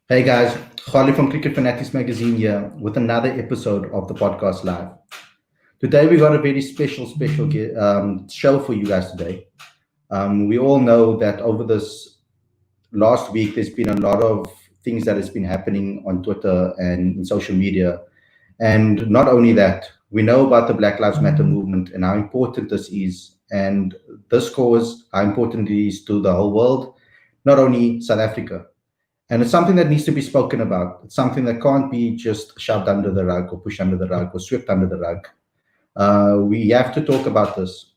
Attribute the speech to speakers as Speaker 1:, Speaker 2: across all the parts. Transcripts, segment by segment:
Speaker 1: Hey guys, Khalid from Cricket Fanatics magazine here with another episode of the podcast live. Today we got a very special show for you guys today. We all know that over this last week there's been a lot of things that has been happening on Twitter and in social media. And not only that, we know about the Black Lives Matter movement and how important this is. And this cause, how important it is to the whole world, not only South Africa. And it's something that needs to be spoken about. It's something that can't be just shoved under the rug or pushed under the rug or swept under the rug. We have to talk about this.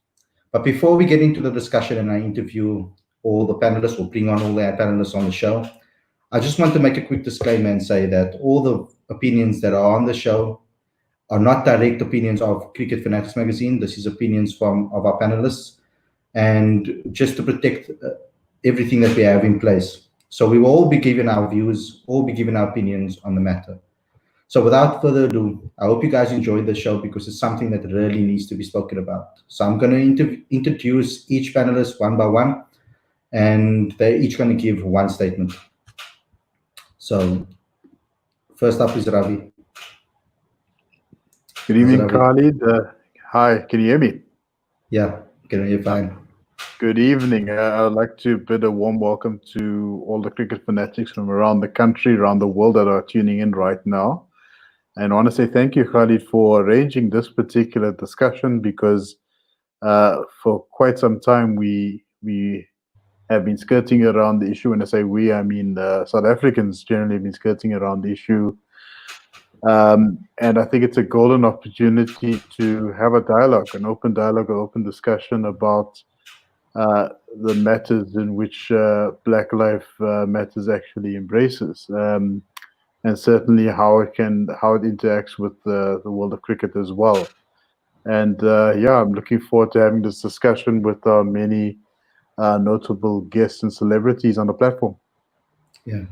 Speaker 1: But before we get into the discussion and I interview all the panelists or bring on all the panelists on the show, I just want to make a quick disclaimer and say that all the opinions that are on the show are not direct opinions of Cricket Fanatics magazine. This is opinions of our panelists, and just to protect everything that we have in place. So we will all be giving our views, all be giving our opinions on the matter. So without further ado, I hope you guys enjoyed the show because it's something that really needs to be spoken about. So I'm going to introduce each panelist one by one, and they're each going to give one statement. So first up is Ravi.
Speaker 2: Good evening, Khalid. Hi, can you hear me?
Speaker 1: Yeah, can you hear fine.
Speaker 2: Good evening. I'd like to bid a warm welcome to all the cricket fanatics from around the country, around the world that are tuning in right now. And I want to say thank you, Khalid, for arranging this particular discussion because for quite some time we have been skirting around the issue. When I say we, I mean South Africans generally have been skirting around the issue. And I think it's a golden opportunity to have a dialogue, an open dialogue, an open discussion about the matters in which Black Lives Matters actually embraces, and certainly how it interacts with the world of cricket as well. And I'm looking forward to having this discussion with many notable guests and celebrities on the platform.
Speaker 1: Yeah.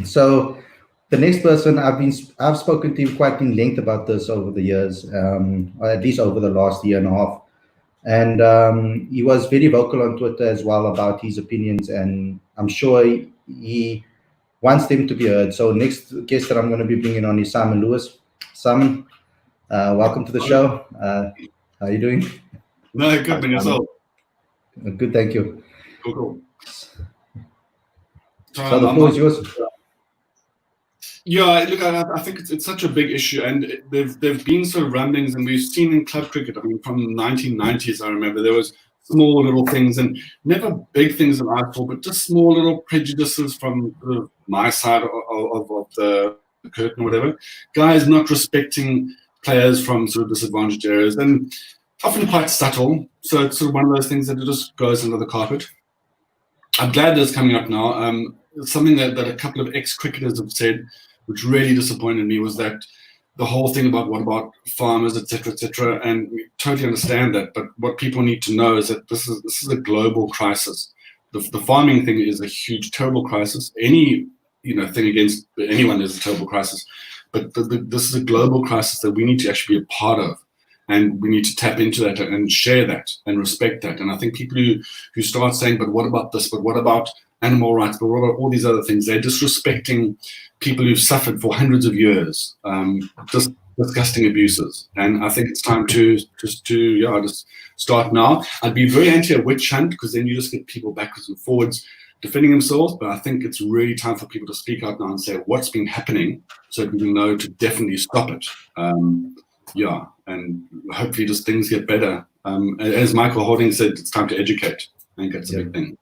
Speaker 1: So the next person I've spoken to him quite in length about this over the years, or at least over the last year and a half. And he was very vocal on Twitter as well about his opinions, and I'm sure he wants them to be heard. So next guest that I'm going to be bringing on is Simon Lewis. Simon, welcome to the show. How are you doing?
Speaker 3: No, good, man, yourself.
Speaker 1: Good, thank you.
Speaker 3: Cool.
Speaker 1: So the floor is yours.
Speaker 3: Yeah, look, I think it's such a big issue, and there've been sort of rumblings, and we've seen in club cricket. I mean, from the 1990s, I remember there was small little things, and never big things that I saw, but just small little prejudices from my side of the curtain or whatever. Guys not respecting players from sort of disadvantaged areas, and often quite subtle. So it's sort of one of those things that just goes under the carpet. I'm glad that's coming up now. Something that a couple of ex-cricketers have said, which really disappointed me, was that the whole thing about what about farmers, etc., and we totally understand that. But what people need to know is that this is a global crisis. The farming thing is a huge, terrible crisis. Any thing against anyone is a terrible crisis. But this is a global crisis that we need to actually be a part of. And we need to tap into that and share that and respect that. And I think people who start saying, but what about this? But what about animal rights? But what about all these other things? They're disrespecting people who've suffered for hundreds of years, just disgusting abuses. And I think it's time to just start now. I'd be very anti a witch hunt because then you just get people backwards and forwards defending themselves. But I think it's really time for people to speak out now and say what's been happening so that we can know to definitely stop it. And hopefully just things get better. As Michael Holding said, it's time to educate. I think that's a big thing.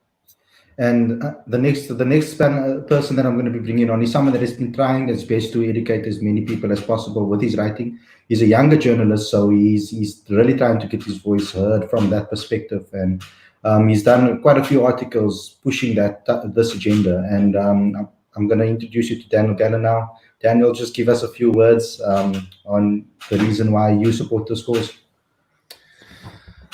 Speaker 1: And the next person that I'm going to be bringing on is someone that has been trying his best to educate as many people as possible with his writing. He's a younger journalist, so he's really trying to get his voice heard from that perspective. And he's done quite a few articles pushing this agenda. And I'm going to introduce you to Daniel Gallan now. Daniel, just give us a few words on the reason why you support this cause.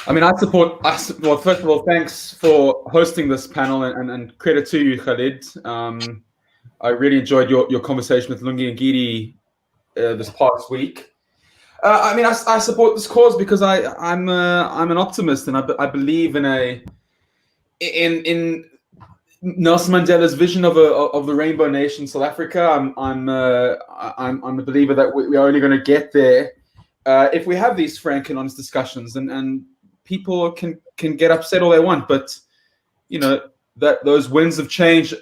Speaker 4: I mean, well, first of all, thanks for hosting this panel and credit to you, Khalid. I really enjoyed your conversation with Lungani and Gidi this past week. I mean, I support this cause because I'm an optimist and I believe in Nelson Mandela's vision of the rainbow nation, South Africa. I'm a believer that we're only going to get there if we have these frank and honest discussions, and people can get upset all they want, but that those winds of change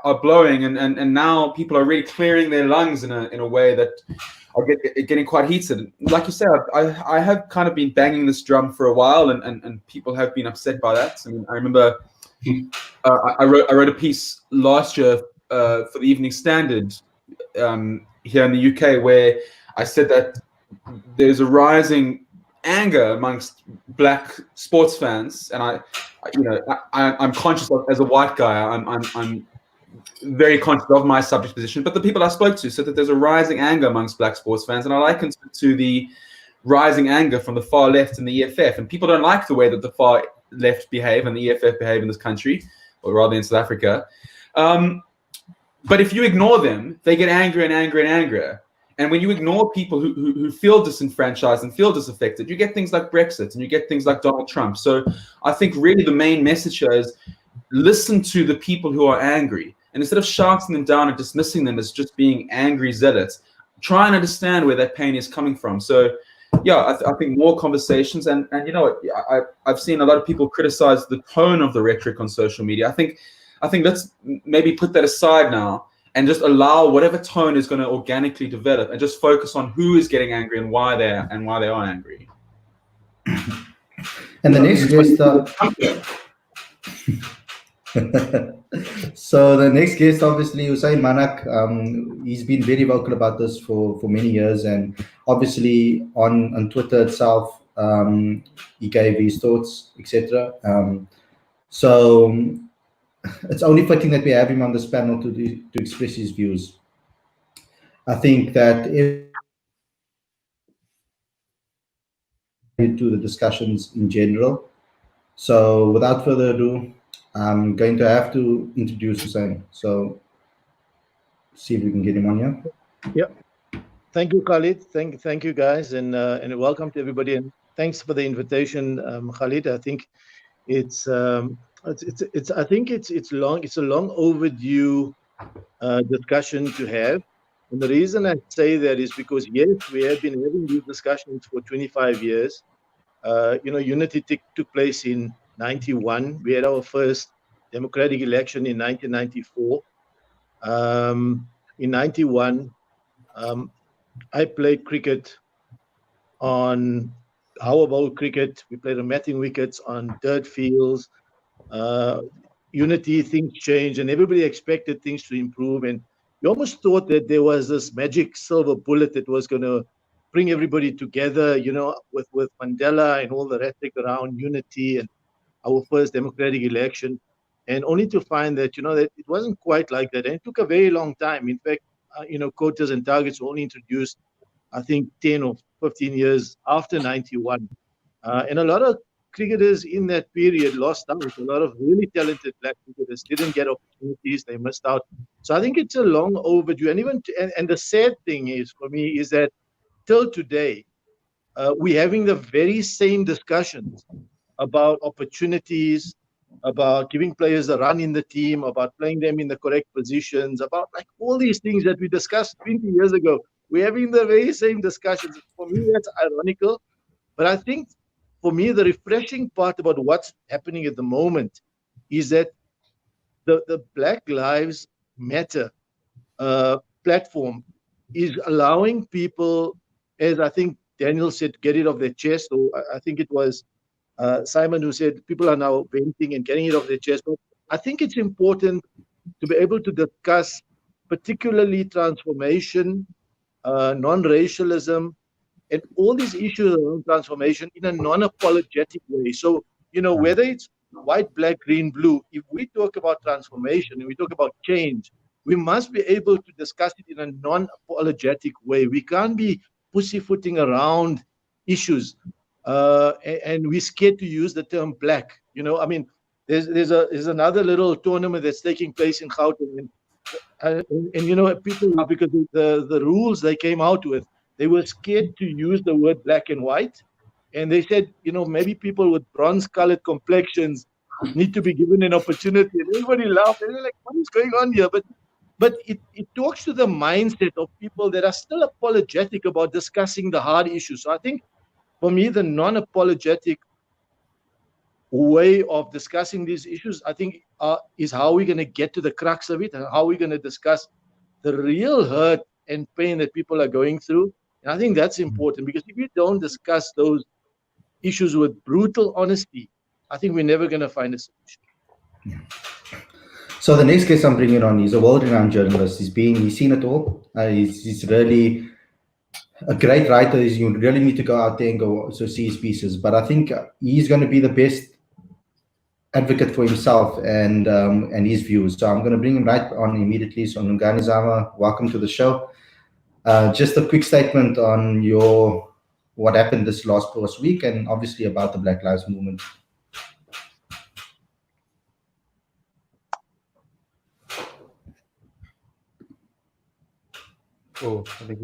Speaker 4: are blowing, and now people are really clearing their lungs in a way that are getting quite heated. Like you said, I have kind of been banging this drum for a while, and people have been upset by that. I mean, I remember I wrote a piece last year for the Evening Standard here in the UK where I said that there's a rising anger amongst black sports fans, and I'm conscious of, as a white guy, I'm very conscious of my subject position, but the people I spoke to said that there's a rising anger amongst black sports fans, and I likened it to the rising anger from the far left in the EFF, and people don't like the way that the far left behave and the EFF behave in this country, or rather in South Africa. But if you ignore them, they get angrier and angrier and angrier. And when you ignore people who feel disenfranchised and feel disaffected, you get things like Brexit and you get things like Donald Trump. So I think really the main message here is listen to the people who are angry. And instead of shouting them down and dismissing them as just being angry zealots, try and understand where that pain is coming from. So yeah, I think more conversations. And I've seen a lot of people criticize the tone of the rhetoric on social media. I think let's maybe put that aside now and just allow whatever tone is going to organically develop, and just focus on who is getting angry and why they are angry.
Speaker 1: And the next guest, so the next guest, obviously, Usain Manak. He's been very vocal about this for many years, and obviously on Twitter itself, he gave his thoughts, etc. So it's only fitting that we have him on this panel to express his views. I think that to the discussions in general. So without further ado, I'm going to have to introduce Hussein. So see if we can get him on here.
Speaker 5: Yeah. Thank you, Khalid. Thank you, guys, and welcome to everybody. And thanks for the invitation, Khalid. I think it's a long overdue discussion to have. And the reason I say that is because, yes, we have been having these discussions for 25 years. Unity took place in 91. We had our first democratic election in 1994. In 91, I played cricket on our bowl cricket. We played on matting wickets on dirt fields. Unity, things changed, and everybody expected things to improve. And you almost thought that there was this magic silver bullet that was going to bring everybody together, with Mandela and all the rhetoric around unity and our first democratic election, and only to find that, that it wasn't quite like that. And it took a very long time. In fact, quotas and targets were only introduced, I think, 10 or 15 years after 91. And a lot of cricketers in that period lost out. A lot of really talented black cricketers didn't get opportunities. They missed out. So I think it's a long overdue. And the sad thing is, for me, is that till today, we're having the very same discussions about opportunities, about giving players a run in the team, about playing them in the correct positions, about like all these things that we discussed 20 years ago. We're having the very same discussions. For me, that's ironical. But I think, for me, the refreshing part about what's happening at the moment is that the Black Lives Matter platform is allowing people, as I think Daniel said, get it off their chest, or I think it was Simon who said people are now venting and getting it off their chest. But I think it's important to be able to discuss particularly transformation, non-racialism, and all these issues around transformation in a non-apologetic way. So, whether it's white, black, green, blue, if we talk about transformation and we talk about change, we must be able to discuss it in a non-apologetic way. We can't be pussyfooting around issues, and we're scared to use the term black. There's another little tournament that's taking place in Gauteng, and people, because the rules they came out with, they were scared to use the word black and white, and they said, maybe people with bronze-colored complexions need to be given an opportunity. And everybody laughed. And they're like, what is going on here? But it talks to the mindset of people that are still apologetic about discussing the hard issues. So I think for me, the non-apologetic way of discussing these issues, I think, is how we're going to get to the crux of it and how we're going to discuss the real hurt and pain that people are going through. And I think that's important, because if you don't discuss those issues with brutal honesty, I think we're never going to find a solution.
Speaker 1: So the next guest I'm bringing on, he's a world-renowned journalist. He's seen it all. He's really a great writer. You really need to go out there and go see his pieces. But I think he's going to be the best advocate for himself and his views. So I'm going to bring him right on immediately. So Lungani, Zama, welcome to the show. Just a quick statement on what happened this last week, and obviously about the Black Lives Movement.
Speaker 4: Oh, I think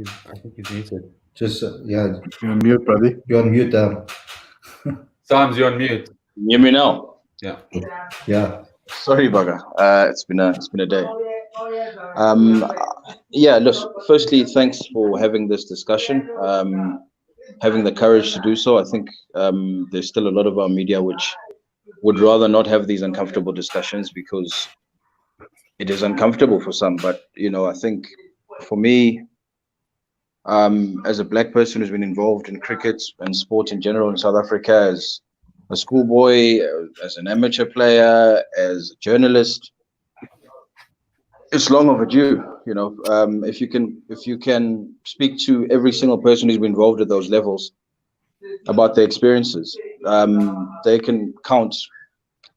Speaker 4: he's muted.
Speaker 1: Just
Speaker 2: You're on mute, buddy.
Speaker 1: You're on mute.
Speaker 4: Sams, you're on mute.
Speaker 6: Can you hear me now?
Speaker 1: Yeah.
Speaker 6: Sorry, Bugger. It's been a day. Look, firstly, thanks for having this discussion, having the courage to do so. I think there's still a lot of our media which would rather not have these uncomfortable discussions because it is uncomfortable for some. But, I think for me, as a black person who's been involved in cricket and sport in general in South Africa, as a schoolboy, as an amateur player, as a journalist, it's long overdue. If you can speak to every single person who's been involved at those levels about their experiences, they can count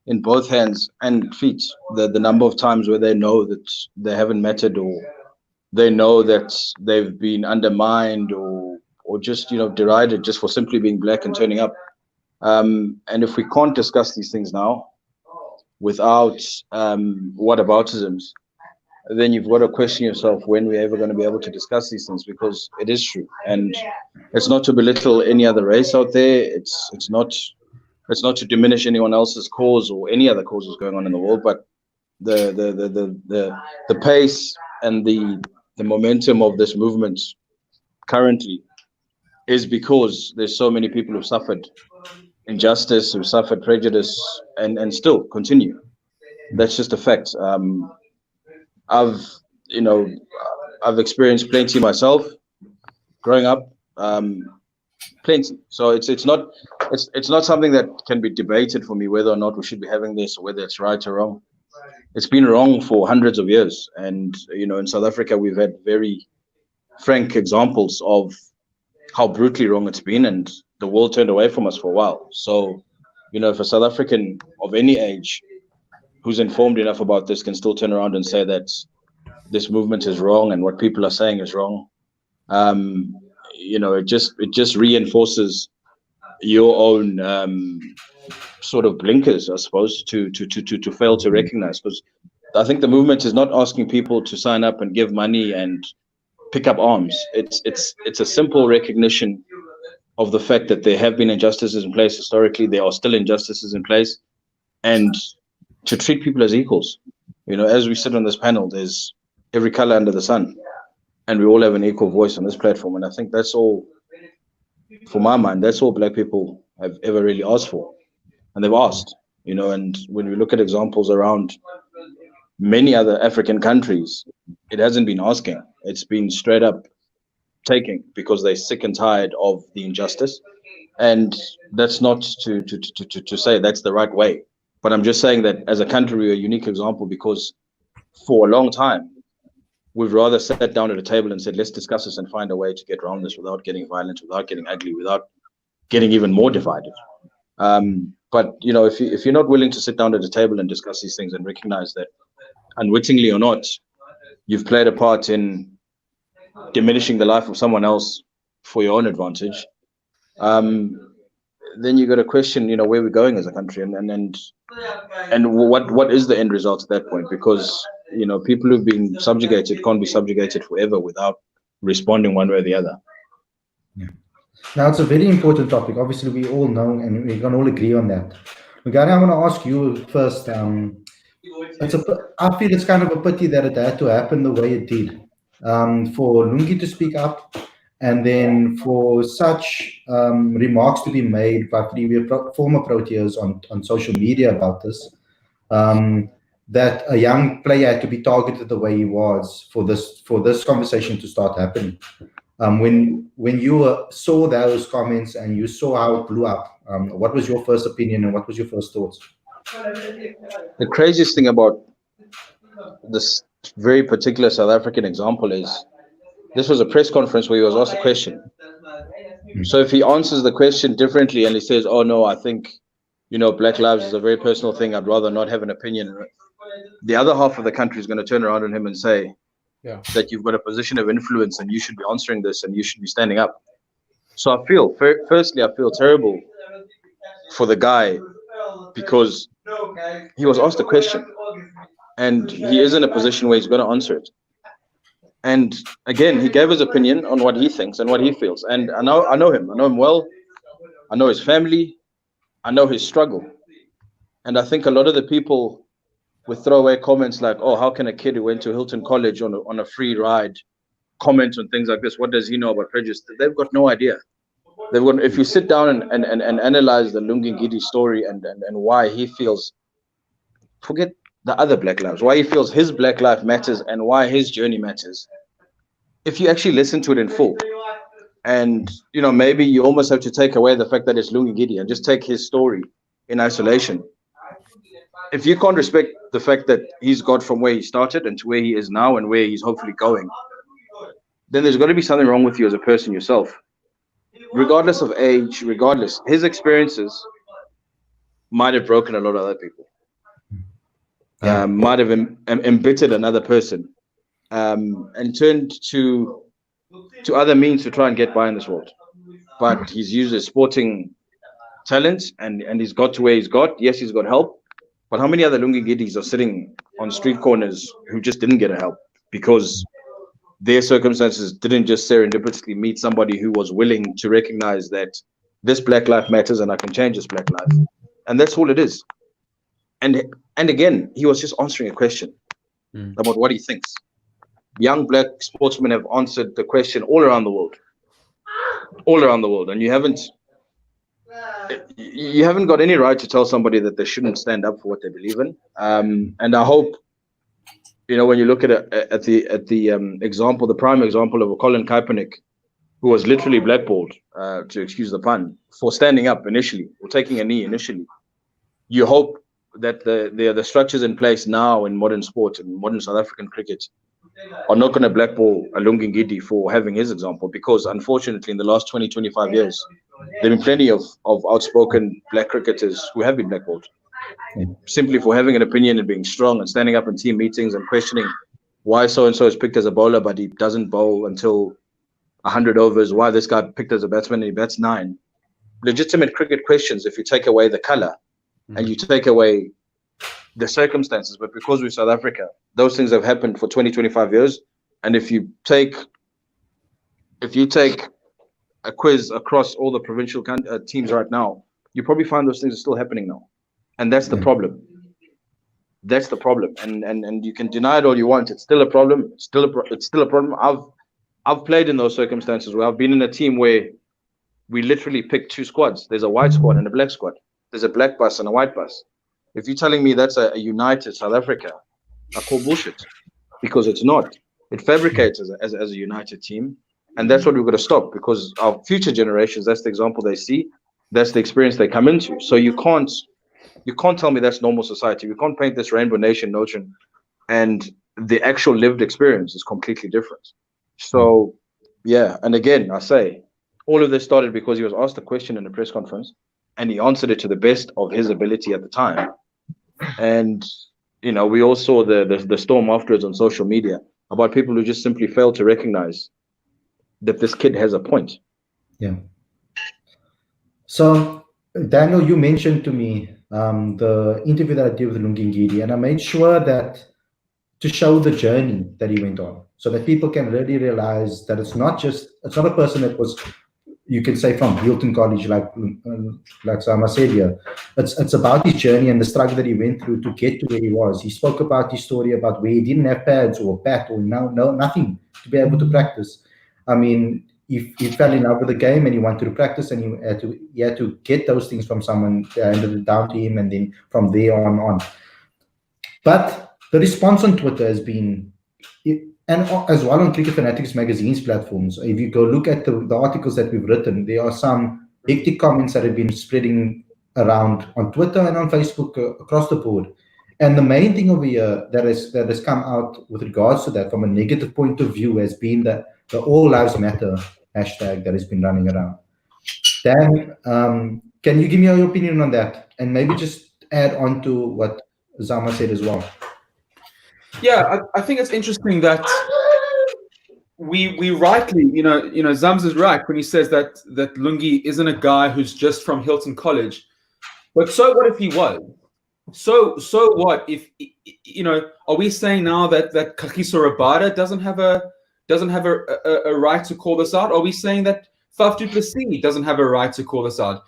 Speaker 6: in both hands and feet the number of times where they know that they haven't mattered, or they know that they've been undermined or just derided just for simply being black and turning up. And if we can't discuss these things now without whataboutisms, then you've got to question yourself when we're ever going to be able to discuss these things, because it is true. And it's not to belittle any other race out there. It's not to diminish anyone else's cause or any other causes going on in the world, but the pace and the momentum of this movement currently is because there's so many people who've suffered injustice, who suffered prejudice, and still continue. That's just a fact. I've experienced plenty myself growing up, plenty. So it's not something that can be debated for me whether or not we should be having this, or whether it's right or wrong. It's been wrong for hundreds of years, and in South Africa we've had very frank examples of how brutally wrong it's been, and the world turned away from us for a while. So, if a South African of any age who's informed enough about this can still turn around and say that this movement is wrong and what people are saying is wrong, it just reinforces your own sort of blinkers, I suppose, to fail to recognize. Because I think the movement is not asking people to sign up and give money and pick up arms. It's a simple recognition of the fact that there have been injustices in place historically. There are still injustices in place, and to treat people as equals. As we sit on this panel, there's every color under the sun, and we all have an equal voice on this platform. And I think that's all, for my mind, that's all black people have ever really asked for, and they've asked. And when we look at examples around many other African countries, it hasn't been asking. It's been straight up taking, because they're sick and tired of the injustice. And that's not to say that's the right way. But I'm just saying that as a country, we're a unique example, because for a long time, we've rather sat down at a table and said, let's discuss this and find a way to get around this without getting violent, without getting ugly, without getting even more divided. But if you're not willing to sit down at a table and discuss these things and recognize that, unwittingly or not, you've played a part in diminishing the life of someone else for your own advantage, then you got to question, where we're going as a country, and what is the end result at that point? Because people who've been subjugated can't be subjugated forever without responding one way or the other.
Speaker 1: Yeah. Now, it's a very important topic. Obviously, we all know, and we can all agree on that. Lungani, I want to ask you first. I feel it's kind of a pity that it had to happen the way it did. For Lungi to speak up, and then for such remarks to be made by former Proteas on social media about this, that a young player had to be targeted the way he was for this conversation to start happening. When you saw those comments and you saw how it blew up, what was your first opinion and what was your first thoughts?
Speaker 6: The craziest thing about this very particular South African example is this was a press conference where he was asked a question. So if he answers the question differently and he says, "Oh no, I think Black Lives is a very personal thing. I'd rather not have an opinion," the other half of the country is going to turn around on him and say that you've got a position of influence and you should be answering this and you should be standing up. So I feel, firstly, I feel terrible for the guy because he was asked a question and he is in a position where he's going to answer it. And again, he gave his opinion on what he thinks and what he feels. And I know him. I know him well. I know his family. I know his struggle. And I think a lot of the people would throw away comments like, "Oh, how can a kid who went to Hilton College on a free ride comment on things like this? What does he know about prejudice?" They've got no idea. If you sit down and analyze the Lungani story and why he feels, forget the other Black lives, why he feels his Black life matters and why his journey matters. If you actually listen to it in full, and maybe you almost have to take away the fact that it's Lungani and just take his story in isolation. If you can't respect the fact that he's got from where he started and to where he is now and where he's hopefully going, then there's got to be something wrong with you as a person yourself. Regardless of age, regardless, his experiences might have broken a lot of other people. Might have embittered another person, and turned to other means to try and get by in this world. But he's used his sporting talent and he's got to where he's got. Yes, he's got help. But how many other Lungani are sitting on street corners who just didn't get a help because their circumstances didn't just serendipitously meet somebody who was willing to recognize that this Black life matters and I can change this Black life. And that's all it is. And again, he was just answering a question about what he thinks. Young Black sportsmen have answered the question all around the world. All around the world. And you haven't got any right to tell somebody that they shouldn't stand up for what they believe in. And I hope, when you look at the example, the prime example of a Colin Kaepernick, who was literally blackballed, to excuse the pun, for standing up initially, or taking a knee initially, you hope that the structures in place now in modern sport and modern South African cricket are not going to blackball a Lungani for having his example, because unfortunately in the last 20-25 years, there have been plenty of outspoken Black cricketers who have been blackballed. Simply for having an opinion and being strong and standing up in team meetings and questioning why so-and-so is picked as a bowler but he doesn't bowl until 100 overs, why this guy picked as a batsman and he bats 9. Legitimate cricket questions if you take away the colour and you take away the circumstances. But because we're South Africa, those things have happened for 20-25 years. And if you take a quiz across all the provincial teams right now, you probably find those things are still happening now. And that's the problem. That's the problem. And you can deny it all you want. It's still a problem. It's still a problem. I've played in those circumstances where I've been in a team where we literally picked 2 squads. There's a white squad and a black squad. There's a black bus and a white bus. If you're telling me that's a united South Africa, I call bullshit, because it's not. It fabricates as a united team. And that's what we've got to stop, because our future generations, that's the example they see. That's the experience they come into. So you can't tell me that's normal society. We can't paint this rainbow nation notion, and the actual lived experience is completely different. So, yeah. And again, I say, all of this started because he was asked a question in a press conference, and he answered it to the best of his ability at the time. And, we all saw the storm afterwards on social media about people who just simply failed to recognize that this kid has a point.
Speaker 1: Yeah. So, Daniel, you mentioned to me the interview that I did with Lungani, and I made sure that to show the journey that he went on, so that people can really realize that it's not a person that was you can say from Hilton College, like Zama said here, it's about his journey and the struggle that he went through to get to where he was. He spoke about his story about where he didn't have pads or a bat or nothing to be able to practice. I mean, he fell in love with the game and he wanted to practice, and he had to get those things from someone that handed it down to him, and then from there on. But the response on Twitter has been, and as well on Cricket Fanatics magazine's platforms, if you go look at the articles that we've written, there are some hectic comments that have been spreading around on Twitter and on Facebook across the board. And the main thing over here that has come out with regards to that from a negative point of view has been the All Lives Matter hashtag that has been running around. Dan, can you give me your opinion on that? And maybe just add on to what Zama said as well.
Speaker 4: Yeah, I think it's interesting that we rightly, Zams is right when he says that Lungi isn't a guy who's just from Hilton College. But so what if he was? So what if, are we saying now that Kagiso Rabada doesn't have a right to call this out? Are we saying that Faf du Plessis doesn't have a right to call this out?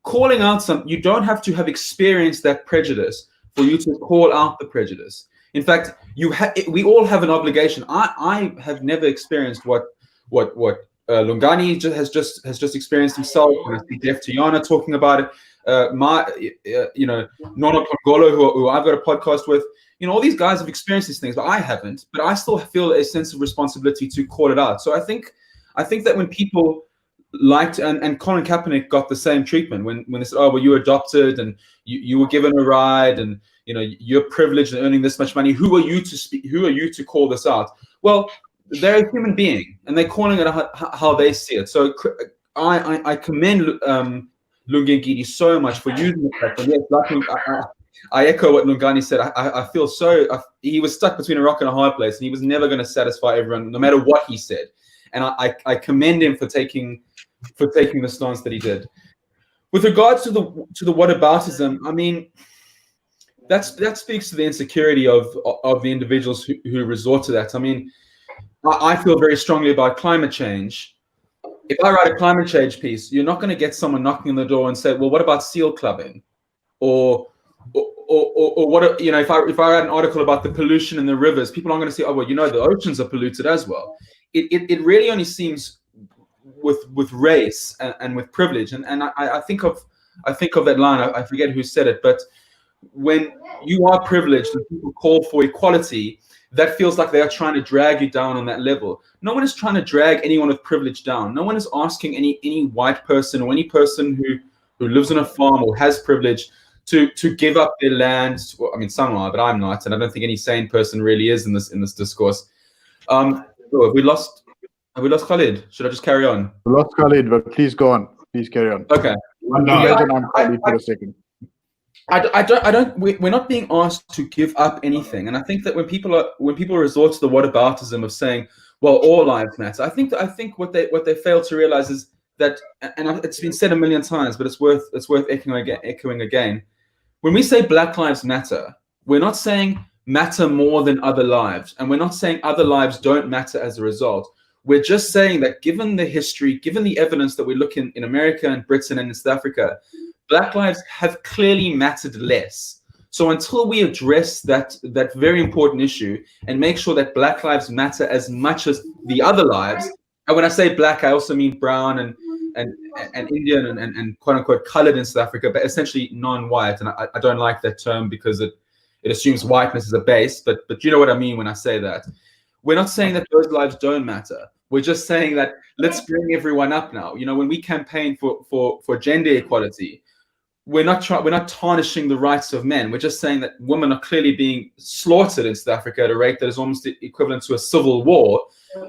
Speaker 4: Calling out you don't have to have experienced that prejudice for you to call out the prejudice. In fact, we all have an obligation. I have never experienced what Lungani has just experienced himself. When I see Def Tiana talking about it, Nono Pongolo, who I've got a podcast with, all these guys have experienced these things, but I haven't. But I still feel a sense of responsibility to call it out. So I think that when people liked, and Colin Kaepernick got the same treatment when they said, oh, well, you were adopted and you were given a ride and you're privileged and earning this much money. Who are you to speak? Who are you to call this out? Well, they're a human being and they're calling it how they see it. So I commend Lungi Ngidi so much for using the platform. Yes, I echo what Lungani said. I feel he was stuck between a rock and a hard place, and he was never going to satisfy everyone, no matter what he said. And I commend him for taking the stance that he did. With regards to the whataboutism, I mean, that speaks to the insecurity of the individuals who resort to that. I mean, I feel very strongly about climate change. If I write a climate change piece, you're not going to get someone knocking on the door and say, well, what about seal clubbing? Or what, if I write an article about the pollution in the rivers, people aren't going to say, oh, well, the oceans are polluted as well. It really only seems with race and with privilege. And I think of that line, I forget who said it, but when you are privileged and people call for equality, that feels like they are trying to drag you down on that level. No one is trying to drag anyone with privilege down. No one is asking any white person or any person who lives on a farm or has privilege to give up their land. Well, I mean, some are, but I'm not, and I don't think any sane person really is in this discourse. Have we lost Khalid? Should I just carry on?
Speaker 2: We lost Khalid, but please go on. Please carry on.
Speaker 4: Okay.
Speaker 2: I'm Khalid for a second.
Speaker 4: We're not being asked to give up anything, and I think that when people resort to the whataboutism of saying, well, all lives matter, I think what they fail to realize is that, and it's been said a million times, but it's worth echoing again. When we say Black Lives Matter, we're not saying matter more than other lives, and we're not saying other lives don't matter as a result. We're just saying that given the history, given the evidence that we look in America and Britain and in South Africa, Black lives have clearly mattered less. So until we address that very important issue and make sure that Black lives matter as much as the other lives, and when I say Black, I also mean brown and Indian and quote unquote colored in South Africa, but essentially non-white. And I don't like that term because it assumes whiteness is a base, but you know what I mean when I say that. We're not saying that those lives don't matter. We're just saying that let's bring everyone up now. When we campaign for gender equality, we're not tarnishing the rights of men. We're just saying that women are clearly being slaughtered in South Africa at a rate that is almost equivalent to a civil war.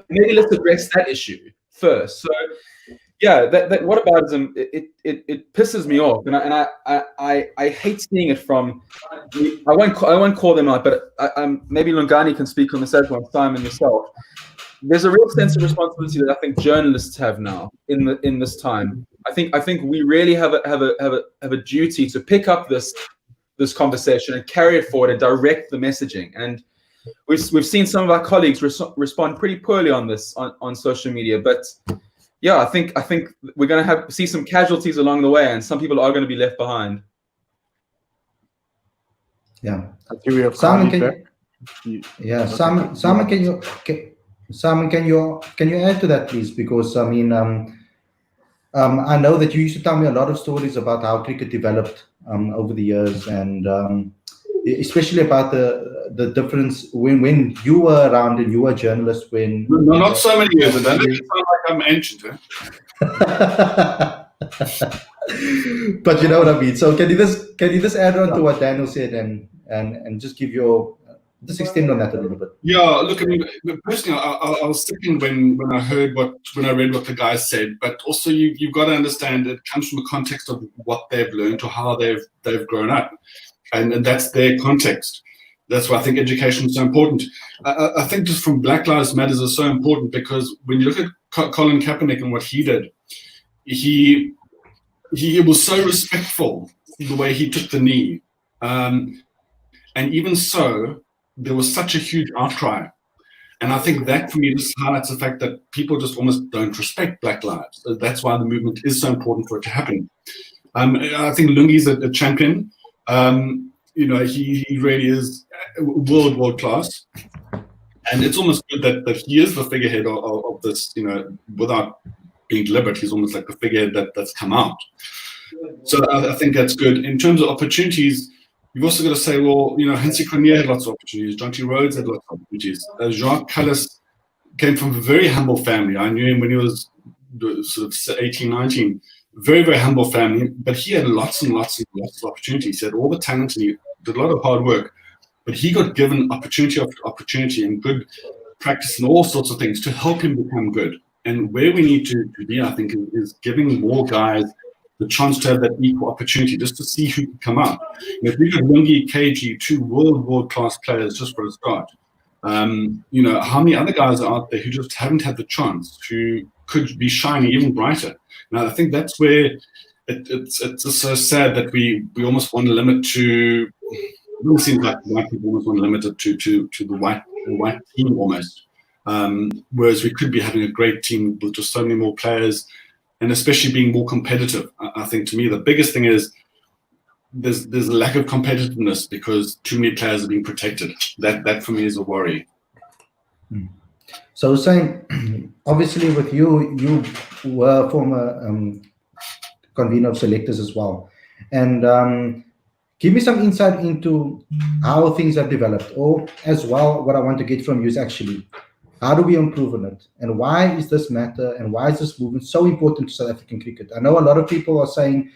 Speaker 4: Maybe let's address that issue first. So, yeah, that whataboutism, it pisses me off, and I hate seeing it from. I won't call them out, but maybe Lungani can speak on this as well, Simon yourself. There's a real sense of responsibility that I think journalists have now in this time. I think we really have a duty to pick up this conversation and carry it forward and direct the messaging. And we've seen some of our colleagues respond pretty poorly on this on social media. But yeah, I think we're going to see some casualties along the way, and some people are going to be left behind.
Speaker 1: Yeah.
Speaker 2: Do we have
Speaker 1: Simon,
Speaker 2: Khalid
Speaker 1: can
Speaker 2: back?
Speaker 1: yeah, Simon, can you add to that, please? Because I mean, I know that you used to tell me a lot of stories about how cricket developed over the years, and especially about the difference when you were around and you were a journalist. When
Speaker 3: No, not so many years ago. That doesn't sound like I'm ancient.
Speaker 1: But you know what I mean. So can you just add on to what Daniel said and just give your just extend on that a little bit?
Speaker 3: Yeah, look, I mean, personally, I was thinking when I read what the guys said, but also you've got to understand it comes from a context of what they've learned or how they've grown up, and that's their context. That's why I think education is so important. I think just from Black Lives Matter is so important because when you look at Colin Kaepernick and what he did, he was so respectful the way he took the knee, and even so, there was such a huge outcry. And I think that for me just highlights the fact that people just almost don't respect Black lives. So that's why the movement is so important for it to happen. I think Lungi's a champion. He really is world class. And it's almost good that he is the figurehead of this, without being deliberate, he's almost like the figurehead that's come out. So I think that's good. In terms of opportunities, you've also got to say, well, Hansi Cronje had lots of opportunities. John T. Rhodes had lots of opportunities. Jacques Callis came from a very humble family. I knew him when he was sort of 18, 19. Very, very humble family. But he had lots and lots and lots of opportunities. He had all the talent and he did a lot of hard work. But he got given opportunity after opportunity and good practice and all sorts of things to help him become good. And where we need to be, I think, is giving more guys the chance to have that equal opportunity just to see who can come out. If we got Lungi, KG, two world-class players just for a start, how many other guys are out there who just haven't had the chance, who could be shining even brighter? Now, I think that's where it's just so sad that we almost want to limit to. It almost seems like white people almost want to limit it to the white team almost. Whereas we could be having a great team with just so many more players. And especially being more competitive. I think to me the biggest thing is there's a lack of competitiveness because too many players are being protected. That for me is a worry.
Speaker 1: So Hussein, obviously with you were former convener of selectors as well, and give me some insight into how things have developed, or as well what I want to get from you is actually how do we improve on it? And why is this matter? And why is this movement so important to South African cricket? I know a lot of people are saying,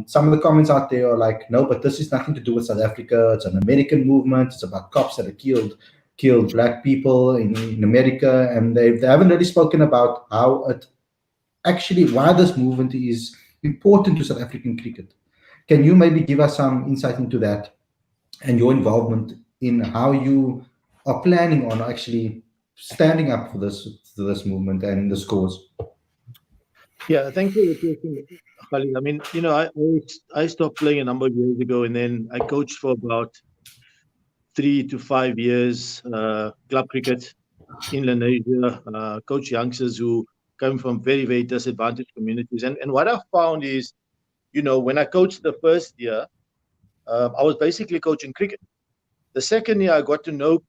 Speaker 1: some of the comments out there are like, no, but this is nothing to do with South Africa. It's an American movement. It's about cops that have killed black people in America. And they haven't really spoken about how it actually, why this movement is important to South African cricket. Can you maybe give us some insight into that and your involvement in how you are planning on actually standing up for this movement and this cause?
Speaker 5: Yeah, thank you for the question, Khalid. I mean, I stopped playing a number of years ago, and then I coached for about 3 to 5 years, club cricket in Lenasia, coach youngsters who come from very, very disadvantaged communities. And what I found is, when I coached the first year, I was basically coaching cricket. The second year, I got to know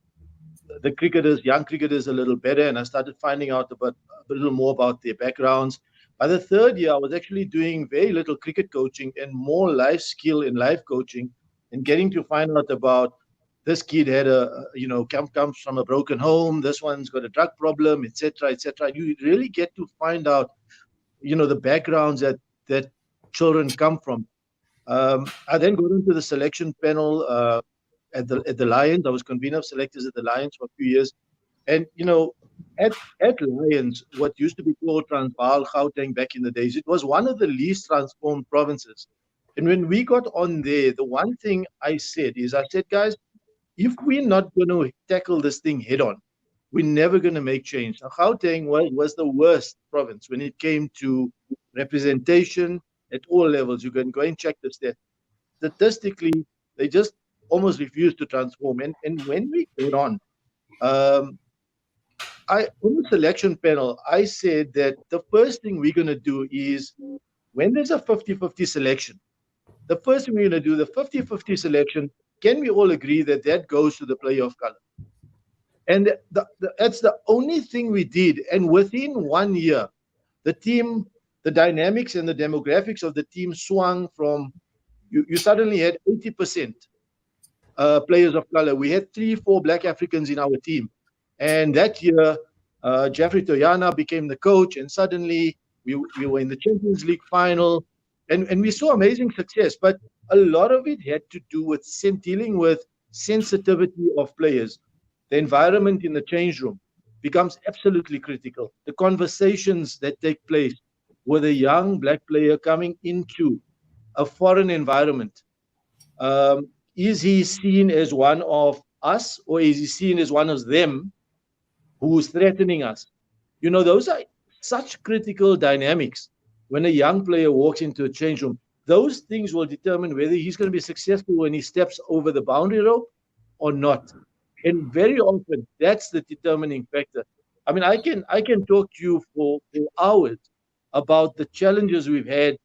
Speaker 5: the cricketers, young cricketers, a little better, and I started finding out a little more about their backgrounds. By the third year, I was actually doing very little cricket coaching and more life skill in life coaching, and getting to find out about this kid had comes from a broken home, this one's got a drug problem, etc., etc. You really get to find out, the backgrounds that children come from. I then got into the selection panel at the Lions. I was convener of selectors at the Lions for a few years. And, at Lions, what used to be called Transvaal, Gauteng back in the days, it was one of the least transformed provinces. And when we got on there, the one thing I said, guys, if we're not going to tackle this thing head on, we're never going to make change. Now, Gauteng was the worst province when it came to representation at all levels. You can go and check the stats. Statistically, they just almost refused to transform. And when we got on, on the selection panel, I said that the first thing we're going to do is when there's a 50-50 selection, the first thing we're going to do, the 50-50 selection, can we all agree that that goes to the player of color? And that's the only thing we did. And within 1 year, the team, the dynamics and the demographics of the team swung from, you suddenly had 80% players of color. We had 3-4 black Africans in our team. And that year, Jeffrey Toyana became the coach, and suddenly we were in the Champions League final. And we saw amazing success. But a lot of it had to do with dealing with sensitivity of players. The environment in the change room becomes absolutely critical. The conversations that take place with a young black player coming into a foreign environment. Is he seen as one of us, or is he seen as one of them who's threatening us? You know, those are such critical dynamics. When a young player walks into a change room, those things will determine whether he's going to be successful when he steps over the boundary rope or not. And very often, that's the determining factor. I mean, I can talk to you for hours about the challenges we've had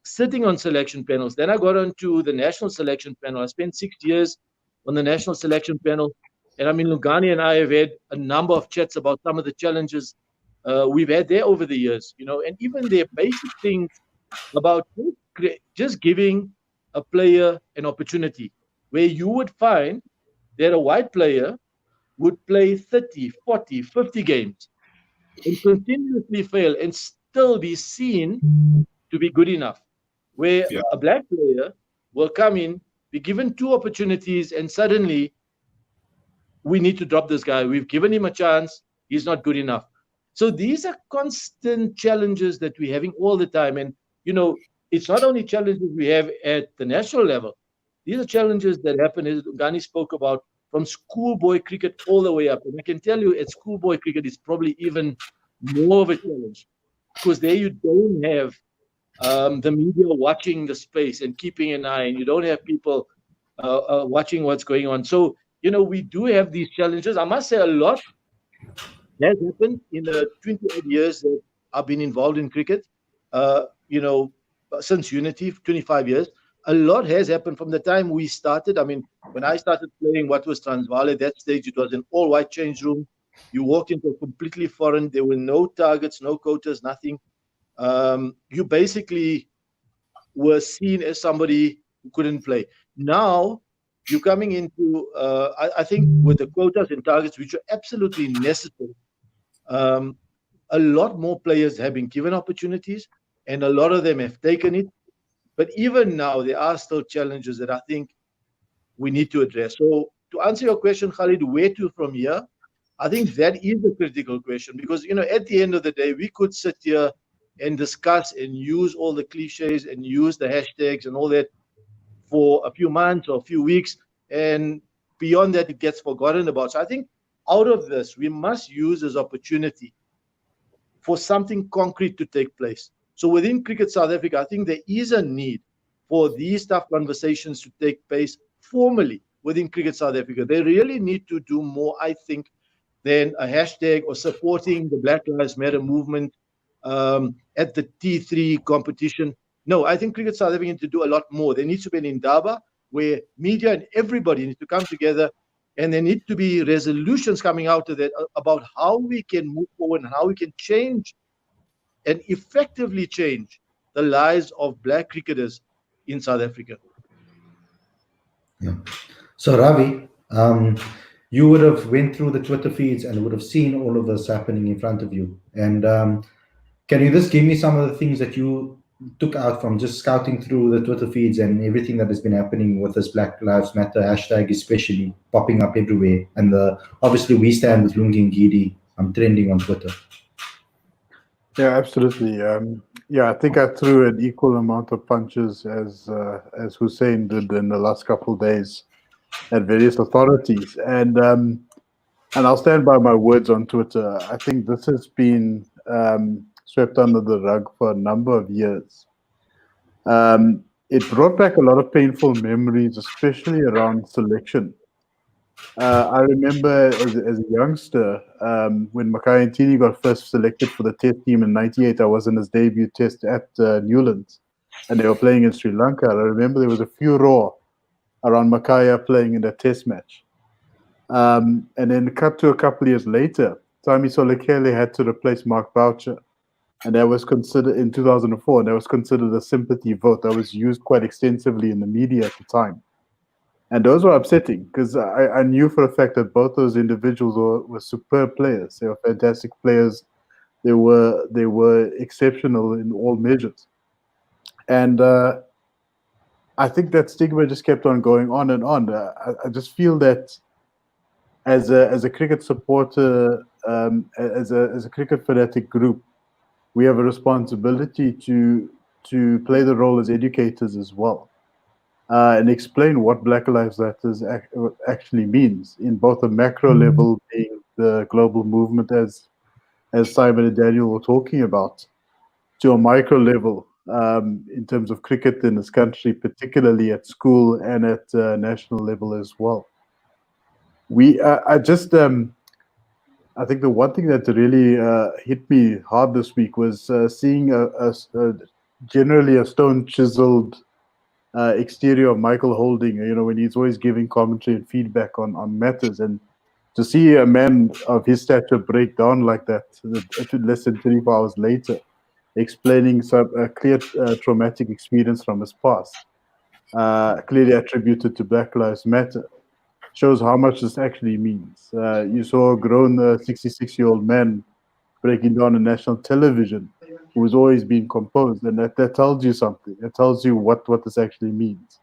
Speaker 5: sitting on selection panels. Then I got onto the national selection panel. I spent 6 years on the national selection panel. And I mean, Lungani and I have had a number of chats about some of the challenges we've had there over the years, you know, and even their basic things about just giving a player an opportunity where you would find that a white player would play 30, 40, 50 games and continuously fail and still be seen to be good enough. Where a black player will come in, be given 2 opportunities, and suddenly we need to drop this guy. We've given him a chance. He's not good enough. So these are constant challenges that we're having all the time. And, you know, it's not only challenges we have at the national level. These are challenges that happen, as Lungani spoke about, from schoolboy cricket all the way up. And I can tell you at schoolboy cricket, it's probably even more of a challenge because there you don't have the media watching the space and keeping an eye, and you don't have people watching what's going on. So, you know, we do have these challenges. I must say a lot has happened in the 28 years that I've been involved in cricket, you know, since Unity, 25 years. A lot has happened from the time we started. I mean, when I started playing what was Transvaal at that stage, it was an all-white change room. You walked into a completely foreign, there were no targets, no quotas, nothing. You basically were seen as somebody who couldn't play. Now, you're coming into, I think, with the quotas and targets, which are absolutely necessary, a lot more players have been given opportunities, and a lot of them have taken it. But even now, there are still challenges that I think we need to address. So to answer your question, Khalid, where to from here? I think that is a critical question because, you know, at the end of the day, we could sit here and discuss and use all the cliches and use the hashtags and all that for a few months or a few weeks. And beyond that, it gets forgotten about. So I think out of this, we must use this opportunity for something concrete to take place. So within Cricket South Africa, I think there is a need for these tough conversations to take place formally within Cricket South Africa. They really need to do more, I think, than a hashtag or supporting the Black Lives Matter movement at the T3 competition. No, I think Cricket South Africa needs to do a lot more. There needs to be an indaba where media and everybody needs to come together, and there need to be resolutions coming out of that about how we can move forward and how we can change and effectively change the lives of black cricketers in South Africa.
Speaker 1: Yeah. So Ravi, you would have went through the Twitter feeds and would have seen all of this happening in front of you. And can you just give me some of the things that you took out from just scouting through the Twitter feeds and everything that has been happening with this Black Lives Matter hashtag, especially popping up everywhere? And obviously we stand with Lungi and Gidi. I'm trending on Twitter.
Speaker 2: Yeah, absolutely. I think I threw an equal amount of punches as Hussein did in the last couple of days at various authorities, and I'll stand by my words on Twitter. I think this has been swept under the rug for a number of years. It brought back a lot of painful memories, especially around selection. I remember as a youngster, when Makai Ntini got first selected for the test team in '98, I was in his debut test at Newlands, and they were playing in Sri Lanka. I remember there was a furore around Makaya playing in that test match. And then cut to a couple of years later, Tami Solekele had to replace Mark Boucher. And that was considered in 2004, and that was considered a sympathy vote that was used quite extensively in the media at the time. And those were upsetting because I knew for a fact that both those individuals were superb players. They were fantastic players. They were exceptional in all measures. And I think that stigma just kept on going on and on. I just feel that as a cricket supporter, as a cricket fanatic group, we have a responsibility to play the role as educators as well, and explain what Black Lives Matter actually means in both a macro level, being the global movement as Simon and Daniel were talking about, to a micro level in terms of cricket in this country, particularly at school and at national level as well. I think the one thing that really hit me hard this week was seeing generally a stone chiseled exterior of Michael Holding, when he's always giving commentary and feedback on matters. And to see a man of his stature break down like that less than 24 hours later, explaining a clear traumatic experience from his past, clearly attributed to Black Lives Matter, shows how much this actually means. You saw a grown 66-year-old man breaking down on national television who was always being composed, and that tells you something. It tells you what this actually means.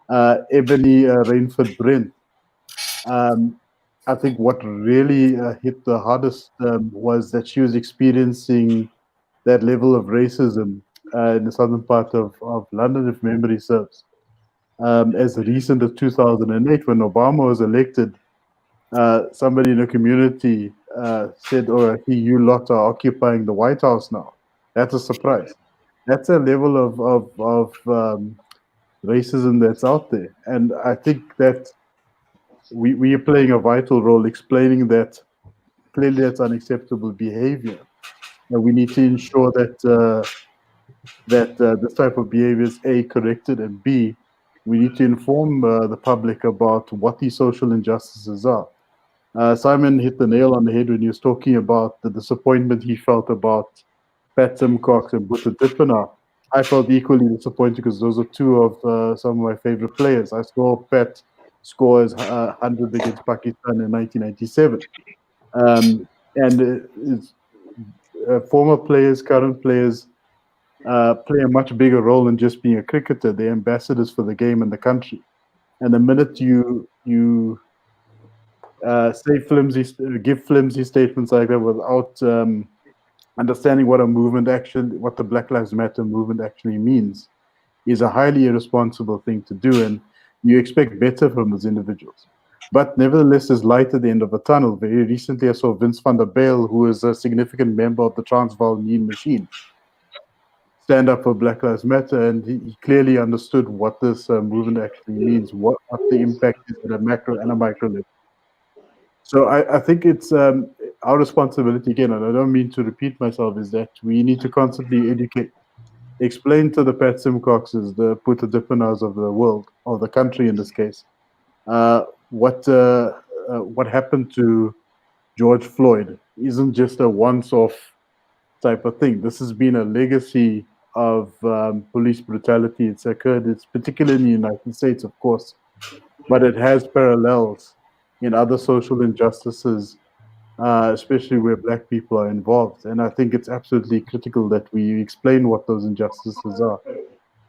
Speaker 2: Ebony Rainford Brent, I think what really hit the hardest was that she was experiencing that level of racism in the southern part of London, if memory serves. As recent as 2008, when Obama was elected, somebody in the community said, "Oh, you lot are occupying the White House now." That's a surprise. That's a level of racism that's out there, and I think that we are playing a vital role explaining that clearly that's unacceptable behavior, and we need to ensure that this type of behavior is A, corrected, and B, we need to inform the public about what these social injustices are. Simon hit the nail on the head when he was talking about the disappointment he felt about Pat Simcox and Butha Dipana. I felt equally disappointed because those are two of some of my favorite players. I saw Pat score his 100 against Pakistan in 1997. Former players, current players, play a much bigger role than just being a cricketer. They're ambassadors for the game and the country. And the minute you give flimsy statements like that without understanding what what the Black Lives Matter movement actually means, is a highly irresponsible thing to do, and you expect better from those individuals. But nevertheless, there's light at the end of the tunnel. Very recently, I saw Vince van der Bijl, who is a significant member of the Transvaal Mean Machine, stand up for Black Lives Matter, and he clearly understood what this movement actually means, what the impact is at a macro and a micro level. So I think it's our responsibility, again, and I don't mean to repeat myself, is that we need to constantly educate, explain to the Pat Simcoxes, the Butha Dipanas of the world, or the country in this case, what happened to George Floyd isn't just a once-off type of thing. This has been a legacy of police brutality. It's occurred, it's particularly in the United States, of course, but it has parallels in other social injustices, especially where Black people are involved. And I think it's absolutely critical that we explain what those injustices are.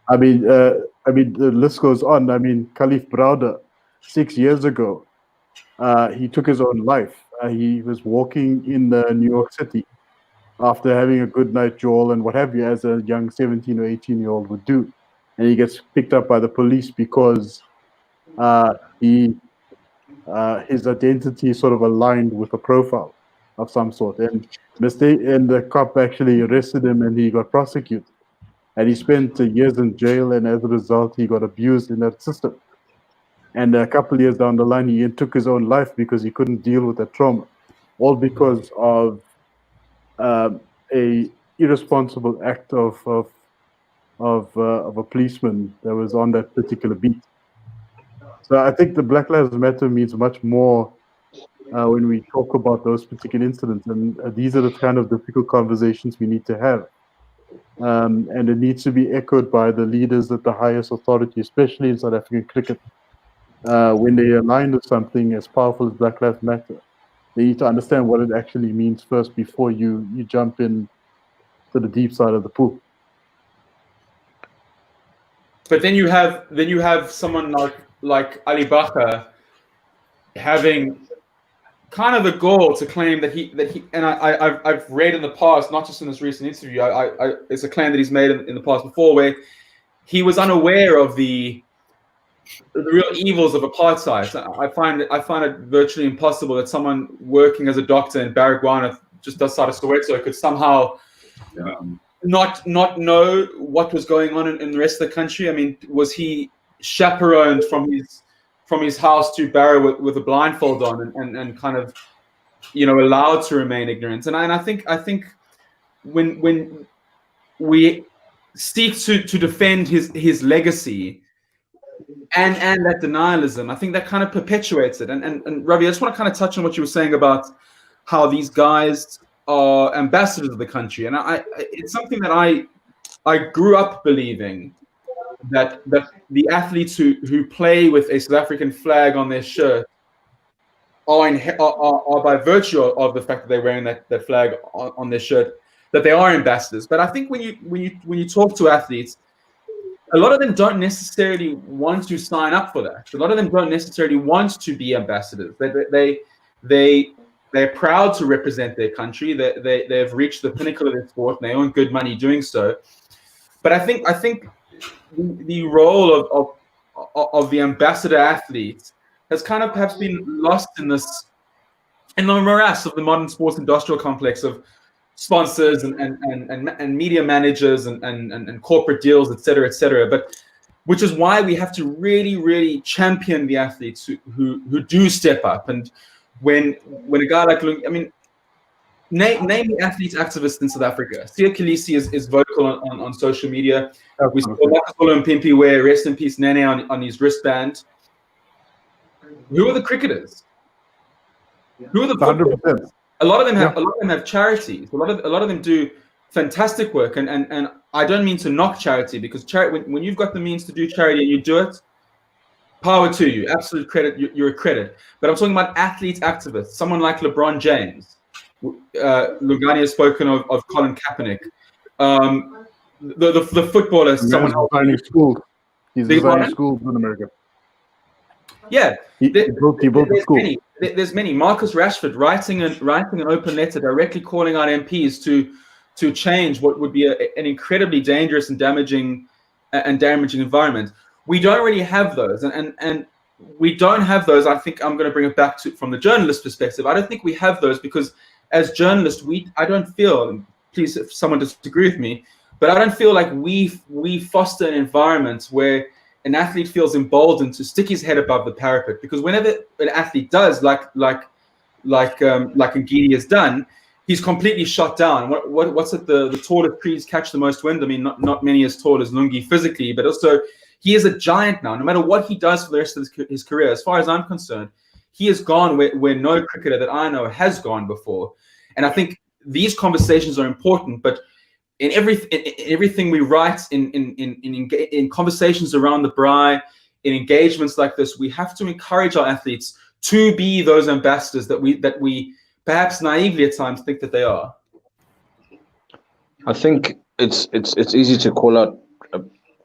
Speaker 2: I mean, the list goes on. I mean, Khalif Browder, 6 years ago, he took his own life. He was walking in New York City after having a good night jawl and what have you, as a young 17 or 18-year-old would do. And he gets picked up by the police because his identity is sort of aligned with a profile of some sort. And the cop actually arrested him and he got prosecuted. And he spent years in jail, and as a result, he got abused in that system. And a couple of years down the line, he took his own life because he couldn't deal with that trauma, all because of a irresponsible act of a policeman that was on that particular beat. So I think the Black Lives Matter means much more when we talk about those particular incidents, and these are the kind of difficult conversations we need to have. And it needs to be echoed by the leaders at the highest authority, especially in South African cricket. When they align with something as powerful as Black Lives Matter, they need to understand what it actually means first before you jump in to the deep side of the pool.
Speaker 4: But then you have someone like Ali Bakr having kind of the gall to claim that he and I've read in the past, not just in this recent interview, it's a claim that he's made in the past before, where he was unaware of the real evils of apartheid. I find it virtually impossible that someone working as a doctor in Baragwana, just outside of Soweto, could somehow not know what was going on in the rest of the country. I mean, was he chaperoned from his house to Barra with a blindfold on and kind of, allowed to remain ignorant? And I think when we seek to defend his legacy and that denialism, I think that kind of perpetuates it. And Ravi, I just want to kind of touch on what you were saying about how these guys are ambassadors of the country. And it's something that I grew up believing, that the athletes who play with a South African flag on their shirt are by virtue of the fact that they're wearing that flag on their shirt, that they are ambassadors. But I think when you talk to athletes, a lot of them don't necessarily want to sign up for that. A lot of them don't necessarily want to be ambassadors. They're proud to represent their country. They've reached the pinnacle of their sport, and they earn good money doing so. But I think the role of the ambassador athlete has kind of perhaps been lost in the morass of the modern sports industrial complex of sponsors and media managers and corporate deals, et cetera, but which is why we have to really, really champion the athletes who do step up. And when a guy like name the athletes activists in South Africa. Sia Khaleesi is vocal on social media. We saw Makasolo Mpimpi wear rest in peace Nene on his wristband. Who are the cricketers? Who are the
Speaker 2: 100%?
Speaker 4: A lot of them have charities. A lot of them do fantastic work, and I don't mean to knock charity, because when you've got the means to do charity and you do it, power to you. Absolute credit. You're a credit. But I'm talking about athletes, activists. Someone like LeBron James. Lungani has spoken of Colin Kaepernick. The footballer. Someone else.
Speaker 2: He's designing schools in America.
Speaker 4: Yeah,
Speaker 2: he built the school.
Speaker 4: There's many. Marcus Rashford writing an open letter directly calling out MPs to change what would be an incredibly dangerous and damaging environment. We don't really have those, and we don't have those. I think I'm going to bring it back to from the journalist perspective. I don't think we have those because as journalists, I don't feel, and please if someone disagree with me, but I don't feel like we foster an environment where an athlete feels emboldened to stick his head above the parapet, because whenever an athlete does, like Ngidi has done, he's completely shot down. What's it? The tallest trees catch the most wind. I mean, not many as tall as Lungi physically, but also he is a giant now. No matter what he does for the rest of his career, as far as I'm concerned, he has gone where no cricketer that I know has gone before. And I think these conversations are important, but in everything we write, in conversations around the braai, in engagements like this, we have to encourage our athletes to be those ambassadors that we perhaps naively at times think that they are.
Speaker 6: I think it's easy to call out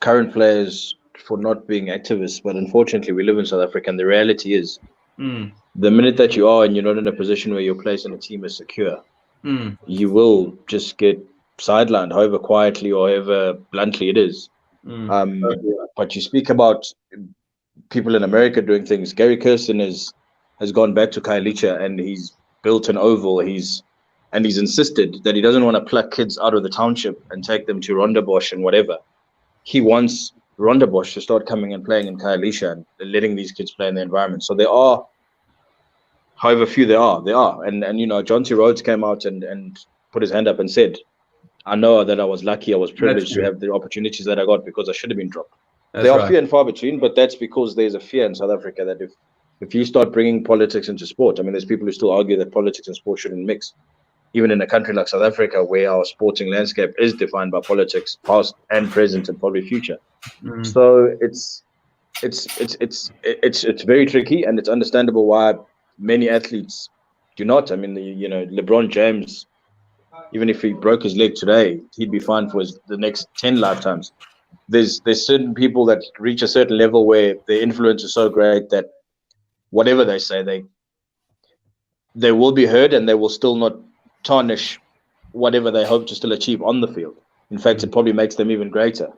Speaker 6: current players for not being activists, but unfortunately we live in South Africa, and the reality is the minute that you are and you're not in a position where your place in a team is secure, you will just get sidelined, however quietly or however bluntly it is. But you speak about people in America doing things. Gary Kirsten has gone back to Khayelitsha and he's built an oval. He's insisted that he doesn't want to pluck kids out of the township and take them to Rondebosch and whatever. He wants Rondebosch to start coming and playing in Khayelitsha and letting these kids play in the environment. So there are, however few there are. And you know, John T. Rhodes came out and put his hand up and said, I know that I was lucky, I was privileged to have the opportunities that I got because I should have been dropped. They are few and far between, but that's because there's a fear in South Africa that if you start bringing politics into sport, I mean, there's people who still argue that politics and sport shouldn't mix. Even in a country like South Africa, where our sporting landscape is defined by politics, past and present and probably future. So it's very tricky, and it's understandable why many athletes do not. I mean, you know, LeBron James, even if he broke his leg today, he'd be fine for the next 10 lifetimes. There's certain people that reach a certain level where their influence is so great that whatever they say, they will be heard, and they will still not tarnish whatever they hope to still achieve on the field. In fact, it probably makes them even greater.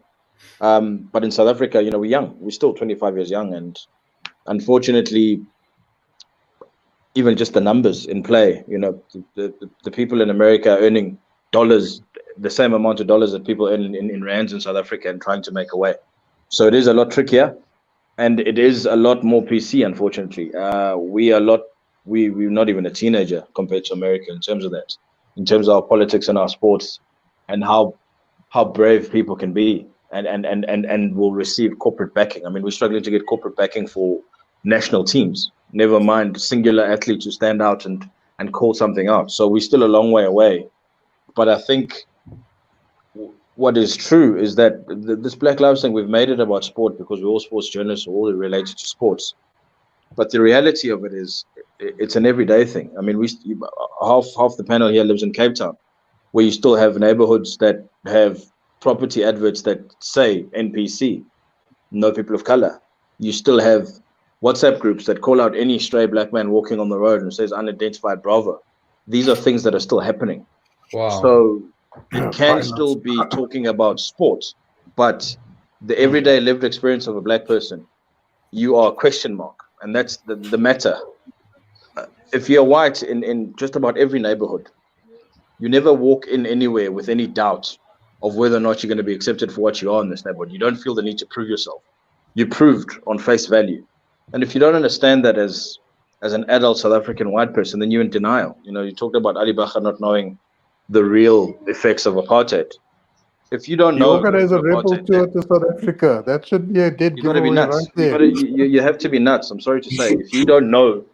Speaker 6: But in South Africa, you know, we're young. We're still 25 years young, and unfortunately, even just the numbers in play, you know, the people in America are earning dollars, the same amount of dollars that people earn in rands in South Africa, and trying to make a way. So it is a lot trickier, and it is a lot more PC, unfortunately. We're not even a teenager compared to America in terms of that, in terms of our politics and our sports, and how brave people can be, and will receive corporate backing. I mean, we're struggling to get corporate backing for national teams, never mind singular athletes who stand out and call something out. So we're still a long way away. But I think what is true is that this Black Lives thing, we've made it about sport because we're all sports journalists, we're all related to sports. But the reality of it is, it's an everyday thing. I mean, half the panel here lives in Cape Town, where you still have neighborhoods that have property adverts that say NPC, no people of color. You still have WhatsApp groups that call out any stray black man walking on the road and says unidentified Bravo. These are things that are still happening.
Speaker 4: Wow.
Speaker 6: So you can still be talking about sports, but the everyday lived experience of a black person, you are a question mark. And that's the matter. If you're white in just about every neighborhood, you never walk in anywhere with any doubt of whether or not you're going to be accepted for what you are in this neighborhood. You don't feel the need to prove yourself. You're proved on face value. And if you don't understand that as an adult South African white person, then you're in denial. You know, you talked about Ali Bacher not knowing the real effects of apartheid. If you don't know,
Speaker 2: You organize a rebel tour to South Africa. That should be a dead
Speaker 6: you got to be
Speaker 2: giveaway
Speaker 6: nuts.
Speaker 2: right there.
Speaker 6: You have to be nuts. I'm sorry to say. If you don't know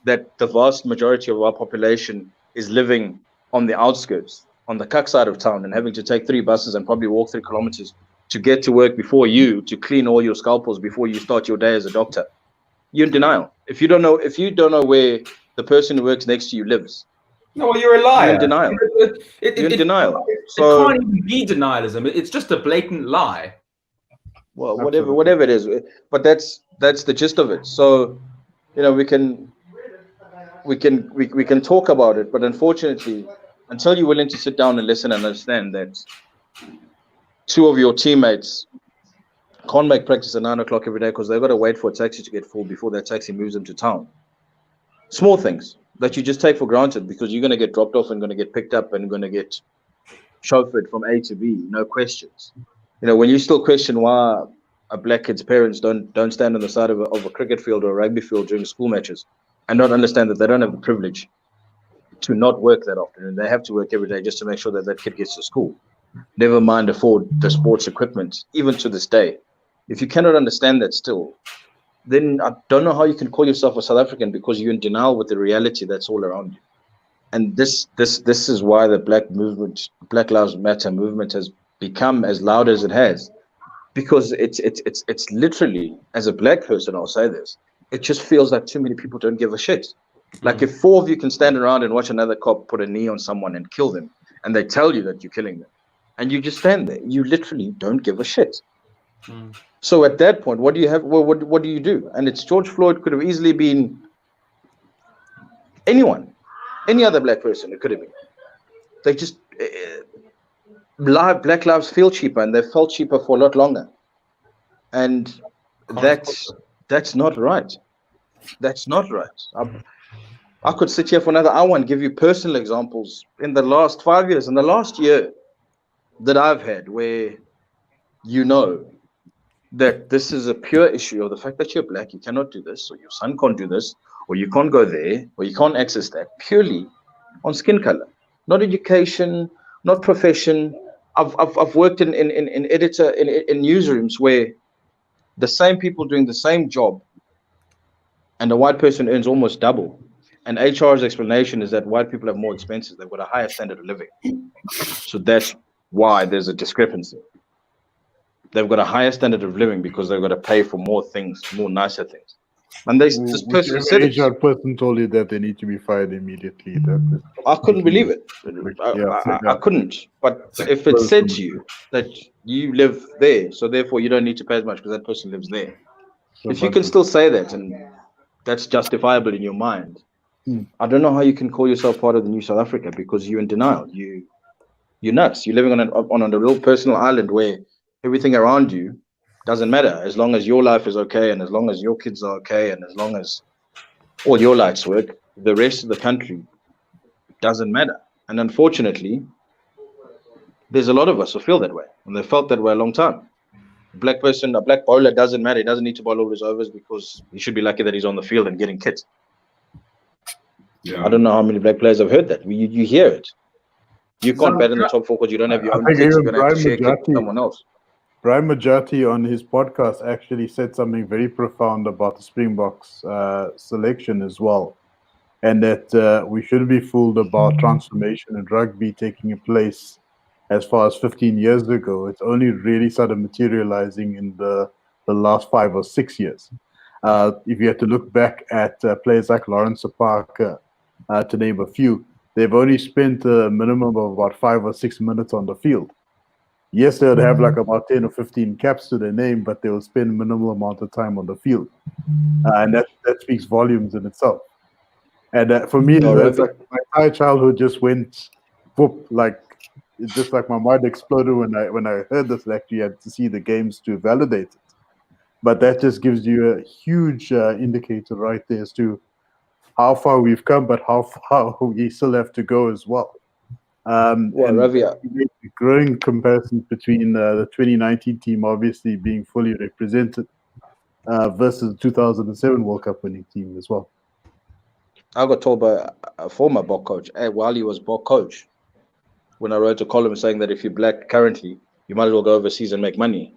Speaker 6: that the vast majority of our population is living on the outskirts, on the cuck side of town, and having to take 3 buses and probably walk 3 kilometers to get to work before you, to clean all your scalpels before you start your day as a doctor, you're in denial. If you don't know where the person who works next to you lives,
Speaker 4: no, well, you're a liar.
Speaker 6: you're in denial. You're in denial.
Speaker 4: So it can't even be denialism. It's just a blatant lie.
Speaker 6: Well, whatever it is, but that's the gist of it. So, you know, we can talk about it, but unfortunately, until you're willing to sit down and listen and understand that 2 of your teammates can't make practice at 9 o'clock every day because they've got to wait for a taxi to get full before that taxi moves them to town. Small things that you just take for granted because you're going to get dropped off and going to get picked up and going to get chauffeured from A to B, no questions. You know, when you still question why a black kid's parents don't stand on the side of a cricket field or a rugby field during school matches and not understand that they don't have the privilege to not work that often, and they have to work every day just to make sure that that kid gets to school. Never mind afford the sports equipment, even to this day. If you cannot understand that still, then I don't know how you can call yourself a South African, because you're in denial with the reality that's all around you. And this is why the Black Lives Matter movement has become as loud as it has, because it's literally, as a black person, I'll say this, it just feels like too many people don't give a shit. Like if 4 of you can stand around and watch another cop put a knee on someone and kill them, and they tell you that you're killing them, and you just stand there, you literally don't give a shit. So at that point, what do you have? What do you do? And it's George Floyd, could have easily been anyone, any other black person. It could have been. They just black lives feel cheaper, and they felt cheaper for a lot longer. And that's not right. That's not right. I could sit here for another hour and give you personal examples in the last 5 years, in the last year that I've had, where, you know, that this is a pure issue of the fact that you're black, you cannot do this, or your son can't do this, or you can't go there, or you can't access that, purely on skin color, not education, not profession. I've worked in newsrooms where the same people doing the same job, and a white person earns almost double. And HR's explanation is that white people have more expenses; they've got a higher standard of living. So that's why there's a discrepancy. They've got a higher standard of living because they've got to pay for more things, more nicer things. And this person said it.
Speaker 2: HR person told you that they need to be fired immediately.
Speaker 6: I couldn't believe it. I couldn't. But if it said to you that you live there, so therefore you don't need to pay as much because that person lives there. If you can still say that and that's justifiable in your mind, I don't know how you can call yourself part of the new South Africa, because you're in denial. You're nuts. You're living on a real personal island where everything around you doesn't matter, as long as your life is okay, and as long as your kids are okay, and as long as all your lights work, the rest of the country doesn't matter. And unfortunately, there's a lot of us who feel that way, and they felt that way a long time. A black bowler doesn't matter. He doesn't need to bowl all his overs because he should be lucky that he's on the field and getting kit. Yeah. I don't know how many black players have heard that. You hear it. You can't bat in the top four because you don't have your own kit. You're going to have to share kit with someone else.
Speaker 2: Brian Majati on his podcast actually said something very profound about the Springboks selection as well, and that we shouldn't be fooled about transformation in rugby taking place as far as 15 years ago. It's only really started materializing in the last 5 or 6 years. If you have to look back at players like Lawrence Parker, to name a few, they've only spent a minimum of about 5 or 6 minutes on the field. Yes, they would have like about 10 or 15 caps to their name, but they will spend minimal amount of time on the field. And that speaks volumes in itself. And for me, that's like my entire childhood just went whoop, like it's just like my mind exploded when I heard this. Actually, I had to see the games to validate it. But that just gives you a huge indicator right there as to how far we've come, but how far we still have to go as well.
Speaker 6: Ravi,
Speaker 2: the growing comparison between the 2019 team obviously being fully represented versus the 2007 World Cup winning team as well.
Speaker 6: I got told by a former Bok coach, while he was Bok coach, when I wrote a column saying that if you're black currently, you might as well go overseas and make money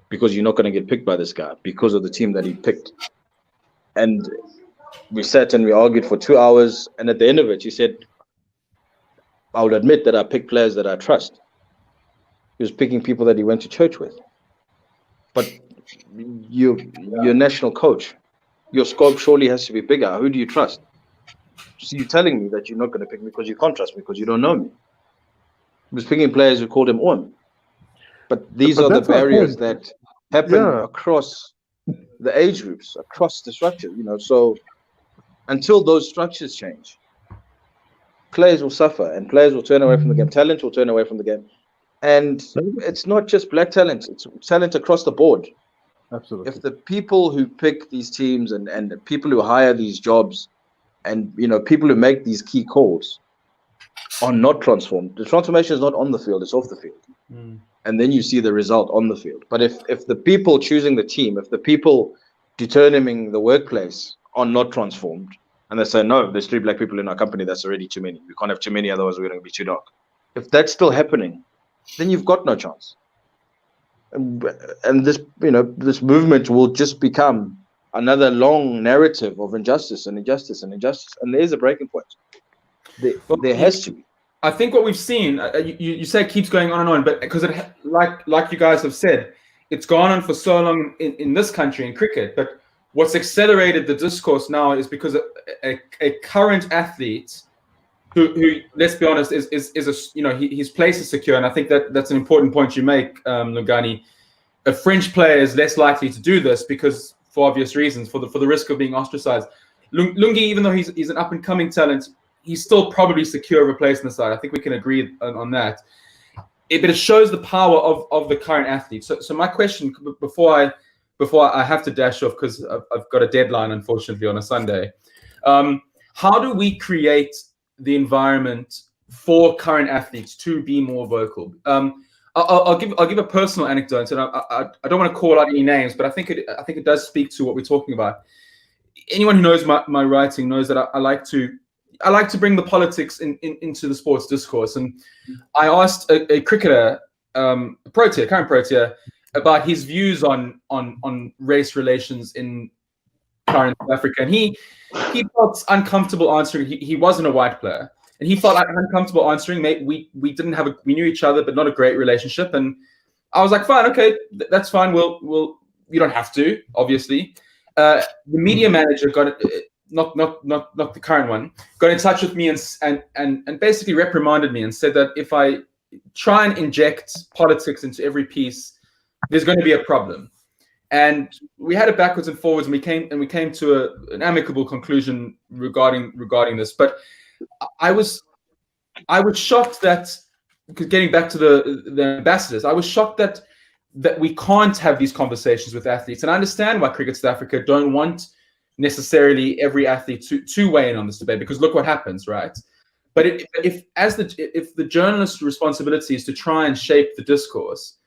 Speaker 6: because you're not going to get picked by this guy because of the team that he picked. And we sat and we argued for 2 hours, and at the end of it, he said, I will admit that I pick players that I trust. He was picking people that he went to church with. But you're national coach. Your scope surely has to be bigger. Who do you trust? So you're telling me that you're not going to pick me because you can't trust me, because you don't know me. He was picking players who called him on. But these are the barriers that happen across the age groups, across the structure. So until those structures change, players will suffer and players will turn away from the game. Talent will turn away from the game. And it's not just black talent, it's talent across the board.
Speaker 2: Absolutely.
Speaker 6: If the people who pick these teams and the people who hire these jobs and people who make these key calls are not transformed, the transformation is not on the field, it's off the field. And then you see the result on the field. But if the people choosing the team, if the people determining the workplace are not transformed, and they say, no, there's 3 black people in our company, that's already too many. We can't have too many, otherwise we're going to be too dark. If that's still happening, then you've got no chance. And this, this movement will just become another long narrative of injustice and injustice and injustice. And there is a breaking point. There has to be.
Speaker 4: I think what we've seen, you say it keeps going on and on, but because like you guys have said, it's gone on for so long in this country in cricket. But what's accelerated the discourse now is because a current athlete who let's be honest is his place is secure, and I think that's an important point you make, Lungani. A French player is less likely to do this because, for obvious reasons, for the risk of being ostracized. Lungi, even though he's an up and coming talent, he's still probably secure of a place in the side. I think we can agree on that. But it shows the power of the current athlete. So my question before I have to dash off because I've got a deadline, unfortunately, on a Sunday. How do we create the environment for current athletes to be more vocal? I'll give a personal anecdote, and I don't want to call out any names, but I think it does speak to what we're talking about. Anyone who knows my writing knows that I like to bring the politics into the sports discourse. And I asked a cricketer, current Protea, about his views on race relations in current South Africa, and he felt uncomfortable answering. He wasn't a white player, and he felt uncomfortable answering. Mate, we knew each other, but not a great relationship. And I was like, fine, okay, that's fine. We'll you don't have to, obviously. The media manager got not the current one, got in touch with me and basically reprimanded me and said that if I try and inject politics into every piece, there's going to be a problem. And we had it backwards and forwards, and we came to an amicable conclusion regarding this. But I was shocked that, because getting back to the ambassadors, I was shocked that we can't have these conversations with athletes. And I understand why Cricket South Africa don't want necessarily every athlete to weigh in on this debate, because look what happens, right? But if the journalist's responsibility is to try and shape the discourse,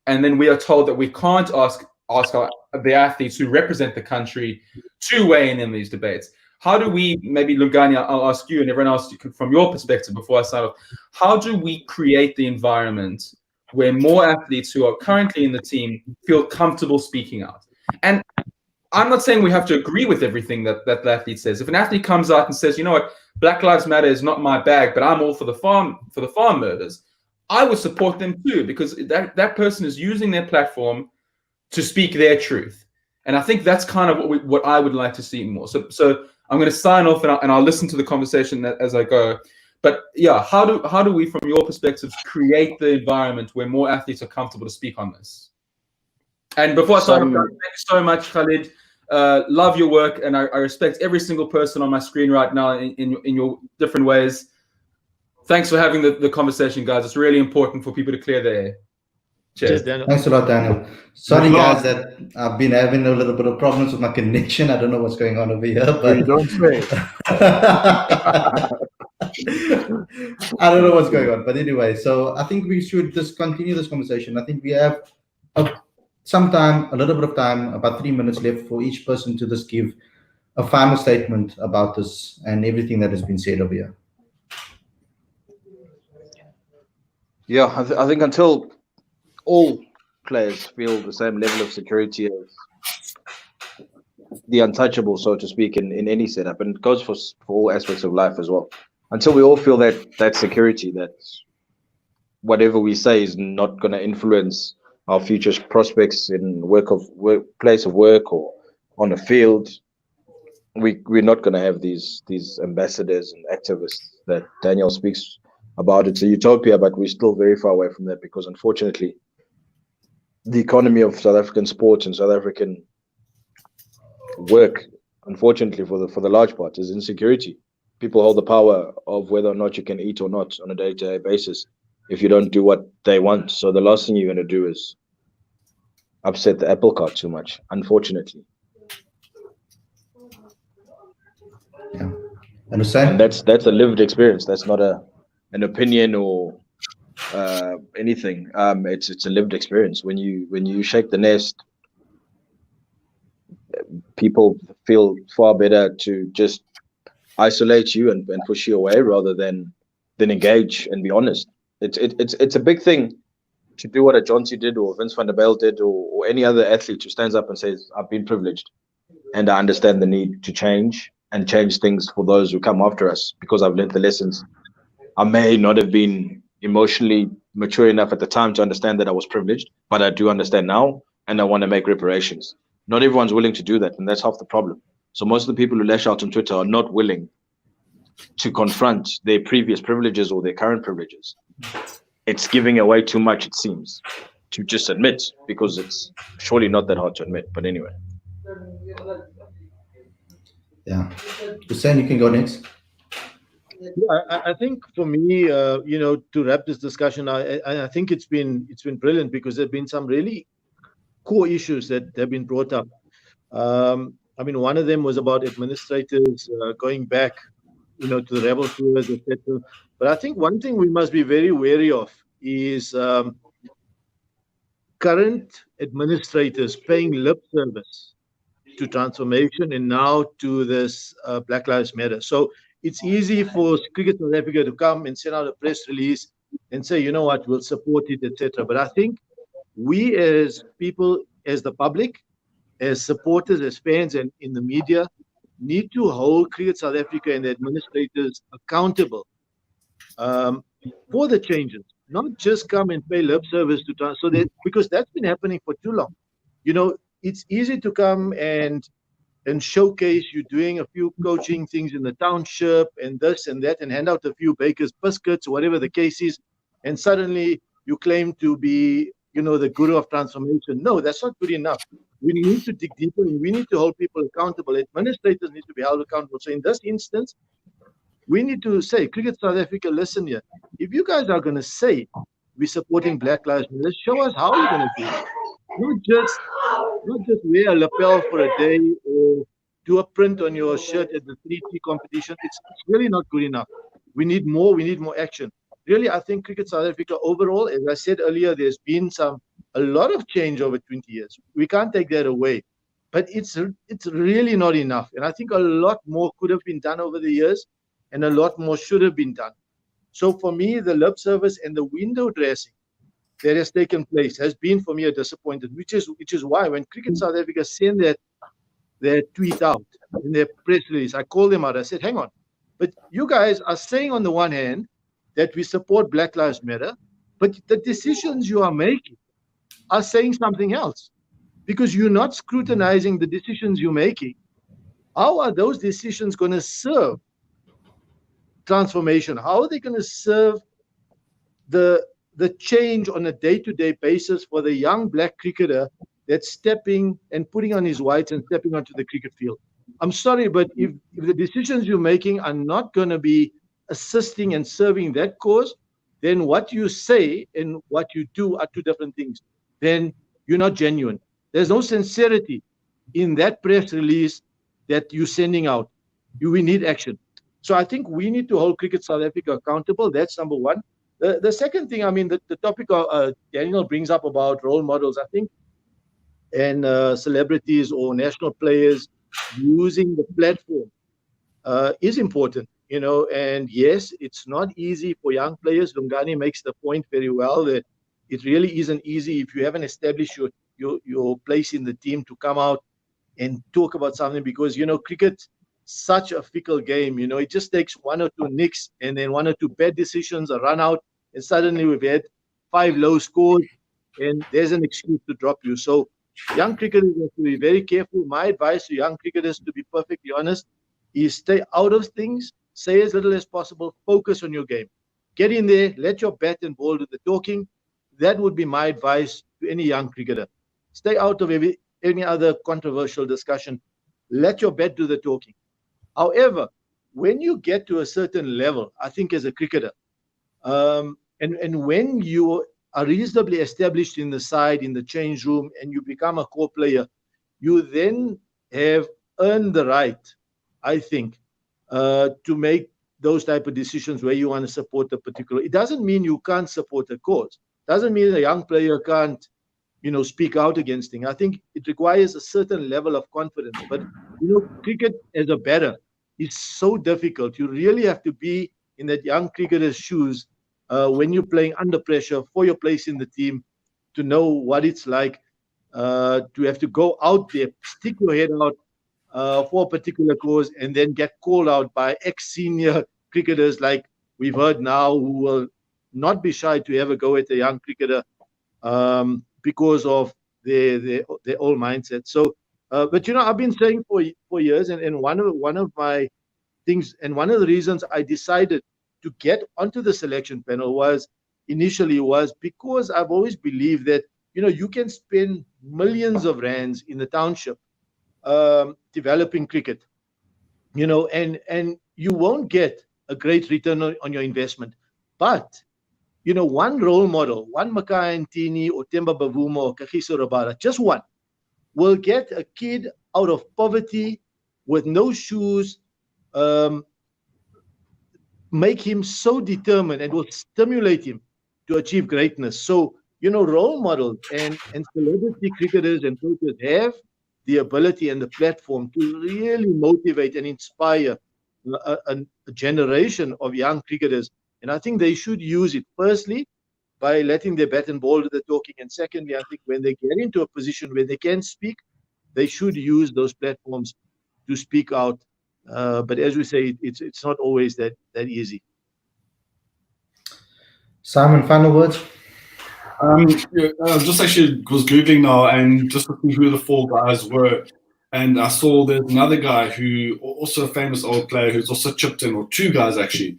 Speaker 4: and then we are told that we can't ask the athletes who represent the country to weigh in these debates, how do we, maybe Lungani, I'll ask you and everyone else from your perspective before I sign off, how do we create the environment where more athletes who are currently in the team feel comfortable speaking out? And I'm not saying we have to agree with everything that the athlete says. If an athlete comes out and says, you know what, Black Lives Matter is not my bag, but I'm all for the farm murders, I would support them too, because that person is using their platform to speak their truth. And I think that's kind of what I would like to see more. So I'm going to sign off, and I'll listen to the conversation as I go. But yeah, how do we, from your perspective, create the environment where more athletes are comfortable to speak on this? And before I sign off, thank you so much, Khalid. Love your work, and I respect every single person on my screen right now in your different ways. Thanks for having the conversation, guys. It's really important for people to clear their air. Cheers.
Speaker 1: Thanks a lot, Daniel. Sorry, guys, that I've been having a little bit of problems with my connection. I don't know what's going on over here, but
Speaker 2: You don't say.
Speaker 1: I don't know what's going on. But anyway, so I think we should just continue this conversation. I think we have a little bit of time, about 3 minutes left for each person to just give a final statement about this and everything that has been said over here.
Speaker 6: Yeah, I think until all players feel the same level of security as the untouchable, so to speak, in any setup, and it goes for all aspects of life as well. Until we all feel that security, that whatever we say is not going to influence our future prospects in place of work or on the field, we're not going to have these ambassadors and activists that Daniel speaks about. It's a utopia, but we're still very far away from that, because unfortunately the economy of South African sports and South African work, unfortunately for the large part, is insecurity. People hold the power of whether or not you can eat or not on a day-to-day basis if you don't do what they want. So the last thing you're going to do is upset the apple cart too much, unfortunately.
Speaker 1: Yeah. And Hussein?
Speaker 6: And that's a lived experience. That's not an opinion or anything. It's a lived experience. When you shake the nest, people feel far better to just isolate you and push you away rather than engage and be honest. It's a big thing to do what a Johnsy did, or Vince van der Bijl did, or any other athlete who stands up and says, I've been privileged and I understand the need to change and change things for those who come after us, because I've learned the lessons. I may not have been emotionally mature enough at the time to understand that I was privileged, but I do understand now, and I want to make reparations. Not everyone's willing to do that, and that's half the problem. So most of the people who lash out on Twitter are not willing to confront their previous privileges or their current privileges. It's giving away too much, it seems, to just admit, because it's surely not that hard to admit. But anyway.
Speaker 1: Yeah. Hussein, you can go next.
Speaker 5: Yeah, I think for me, to wrap this discussion, I think it's been brilliant, because there've been some really core issues that have been brought up. One of them was about administrators going back, to the rebel tours, etc. But I think one thing we must be very wary of is current administrators paying lip service to transformation and now to this Black Lives Matter. So it's easy for Cricket South Africa to come and send out a press release and say, you know what, we'll support it, etc. But I think we as people, as the public, as supporters, as fans, and in the media, need to hold Cricket South Africa and the administrators accountable for the changes, not just come and pay lip service to so that, because that's been happening for too long. You know, it's easy to come and showcase you doing a few coaching things in the township and this and that and hand out a few bakers biscuits, whatever the case is, and suddenly you claim to be, you know, the guru of transformation. No, that's not good enough. We need to dig deeper and we need to hold people accountable. Administrators need to be held accountable. So in this instance, we need to say, Cricket South Africa, listen here. If you guys are going to say we're supporting Black Lives Matter, show us how you're going to do it. Not just wear a lapel for a day or do a print on your shirt at the 3T competition. It's really not good enough. We need more. We need more action. Really, I think Cricket South Africa overall, as I said earlier, there's been a lot of change over 20 years. We can't take that away. But it's really not enough. And I think a lot more could have been done over the years and a lot more should have been done. So for me, the lip service and the window dressing that has taken place has been for me a disappointment, which is why when Cricket South Africa sent their tweet out in their press release, I called them out. I said, hang on, but you guys are saying on the one hand that we support Black Lives Matter, but the decisions you are making are saying something else because you're not scrutinizing the decisions you're making. How are those decisions going to serve transformation? How are they going to serve the change on a day-to-day basis for the young black cricketer that's stepping and putting on his whites and stepping onto the cricket field? I'm sorry, but if the decisions you're making are not going to be assisting and serving that cause, then what you say and what you do are two different things. Then you're not genuine. There's no sincerity in that press release that you're sending out. We need action. So I think we need to hold Cricket South Africa accountable. That's number one. The second thing, I mean, the topic Daniel brings up about role models, I think, and celebrities or national players using the platform is important, you know. And yes, it's not easy for young players. Lungani makes the point very well that it really isn't easy if you haven't established your place in the team to come out and talk about something, because, you know, cricket, such a fickle game, you know, it just takes one or two nicks and then one or two bad decisions, a run out, and suddenly we've had 5 low scores and there's an excuse to drop you. So young cricketers have to be very careful. My advice to young cricketers, to be perfectly honest, is stay out of things, say as little as possible, focus on your game. Get in there, let your bat and ball do the talking. That would be my advice to any young cricketer. Stay out of any other controversial discussion. Let your bat do the talking. However, when you get to a certain level, I think as a cricketer, and when you are reasonably established in the side, in the change room, and you become a core player, you then have earned the right, I think, to make those type of decisions where you want to support a particular. It doesn't mean you can't support a cause. Doesn't mean a young player can't, you know, speak out against things. I think it requires a certain level of confidence. But, you know, cricket as a batter is so difficult. You really have to be in that young cricketer's shoes when you're playing under pressure for your place in the team, to know what it's like to have to go out there, stick your head out for a particular cause, and then get called out by ex-senior cricketers like we've heard now, who will not be shy to have a go at a young cricketer because of their old mindset. So, but you know, I've been saying for years, and one of my things, and one of the reasons I decided to get onto the selection panel was because I've always believed that, you know, you can spend millions of rands in the township developing cricket, you know, and you won't get a great return on your investment. But, you know, one role model, one Makai Ntini or Temba Bavuma or Kagiso Rabada, just one, will get a kid out of poverty with no shoes, make him so determined, and will stimulate him to achieve greatness. So role models and celebrity cricketers and coaches have the ability and the platform to really motivate and inspire a generation of young cricketers. And I think they should use it, firstly, by letting their bat and ball do the talking. And secondly, I think when they get into a position where they can speak, they should use those platforms to speak out. But as we say, it's not always that easy.
Speaker 1: Simon, final words?
Speaker 3: Just actually was Googling now and just looking who the four guys were. And I saw there's another guy who also a famous old player who's also chipped in, or two guys actually.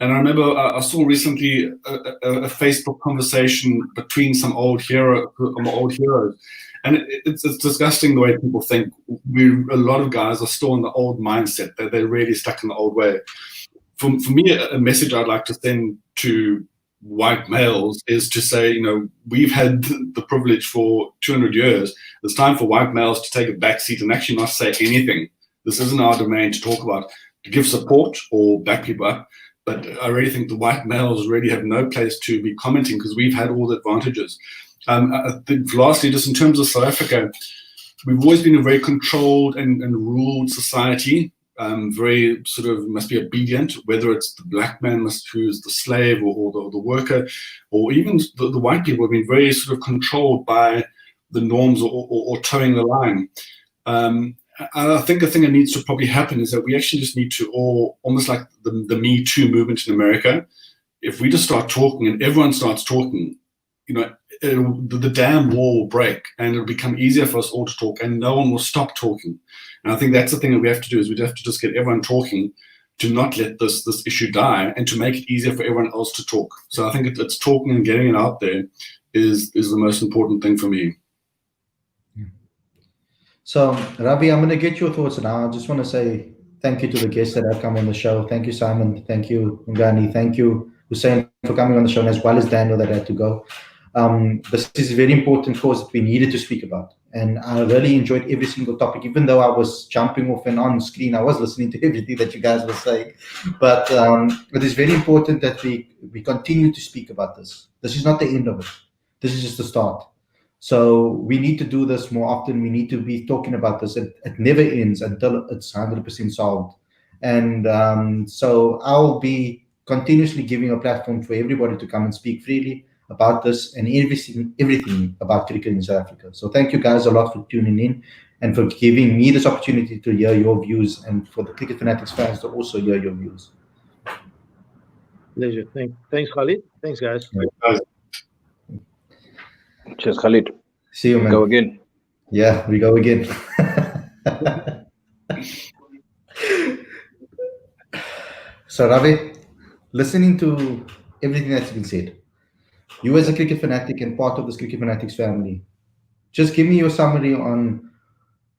Speaker 3: And I remember I saw recently a Facebook conversation between some old heroes. And it's disgusting the way people think. A lot of guys are still in the old mindset, that they're really stuck in the old way. For me, a message I'd like to send to white males is to say, we've had the privilege for 200 years. It's time for white males to take a back seat and actually not say anything. This isn't our domain to talk about, to give support or back people up. But I really think the white males really have no place to be commenting because we've had all the advantages. I think lastly, just in terms of South Africa, we've always been a very controlled and ruled society. Very sort of must be obedient, whether it's the black man who's the slave or the worker, or even the white people have been very sort of controlled by the norms or towing the line. I think the thing that needs to probably happen is that we actually just need to almost like the Me Too movement in America. If we just start talking and everyone starts talking, the damn wall will break and it'll become easier for us all to talk and no one will stop talking. And I think that's the thing that we have to do, is we have to just get everyone talking to not let this issue die and to make it easier for everyone else to talk. So I think it's talking and getting it out there is the most important thing for me.
Speaker 1: So, Ravi, I'm going to get your thoughts now. I just want to say thank you to the guests that have come on the show. Thank you, Simon. Thank you, Lungani. Thank you, Hussein, for coming on the show, and as well as Daniel that had to go. This is a very important cause that we needed to speak about. And I really enjoyed every single topic, even though I was jumping off and on screen. I was listening to everything that you guys were saying. But it is very important that we continue to speak about this. This is not the end of it. This is just the start. So we need to do this more often. We need to be talking about this. It never ends until it's 100% solved. And so I'll be continuously giving a platform for everybody to come and speak freely about this and everything about cricket in South Africa. So thank you guys a lot for tuning in and for giving me this opportunity to hear your views, and for the Cricket Fanatics fans to also hear your views.
Speaker 5: Pleasure. Thanks, Khalid. Thanks, guys.
Speaker 6: Cheers, Khalid.
Speaker 1: See you, man.
Speaker 6: Go again.
Speaker 1: Yeah, we go again. So, Ravi, listening to everything that's been said, you as a cricket fanatic and part of this Cricket Fanatics family, just give me your summary on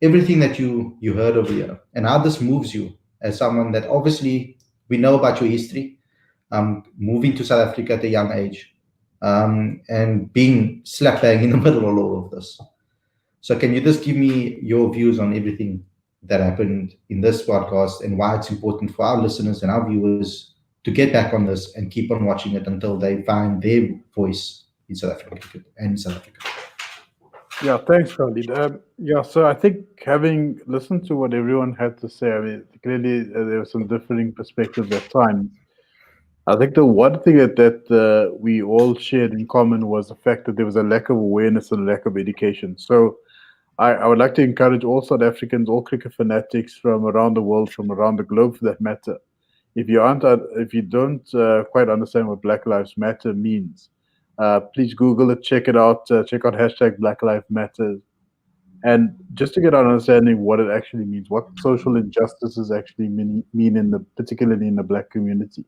Speaker 1: everything that you heard over here and how this moves you as someone that obviously we know about your history, moving to South Africa at a young age, and being slap bang in the middle of all of this. So can you just give me your views on everything that happened in this podcast and why it's important for our listeners and our viewers to get back on this and keep on watching it until they find their voice in South Africa and South Africa?
Speaker 2: Yeah, thanks, Khalid. So I think having listened to what everyone had to say, I mean, clearly there were some differing perspectives at times. I think the one thing that we all shared in common was the fact that there was a lack of awareness and a lack of education. So I would like to encourage all South Africans, all cricket fanatics from around the world, from around the globe for that matter. If you don't quite understand what Black Lives Matter means, please Google it, check it out, check out hashtag Black Lives Matter, and just to get an understanding what it actually means, what social injustices actually mean particularly in the Black community.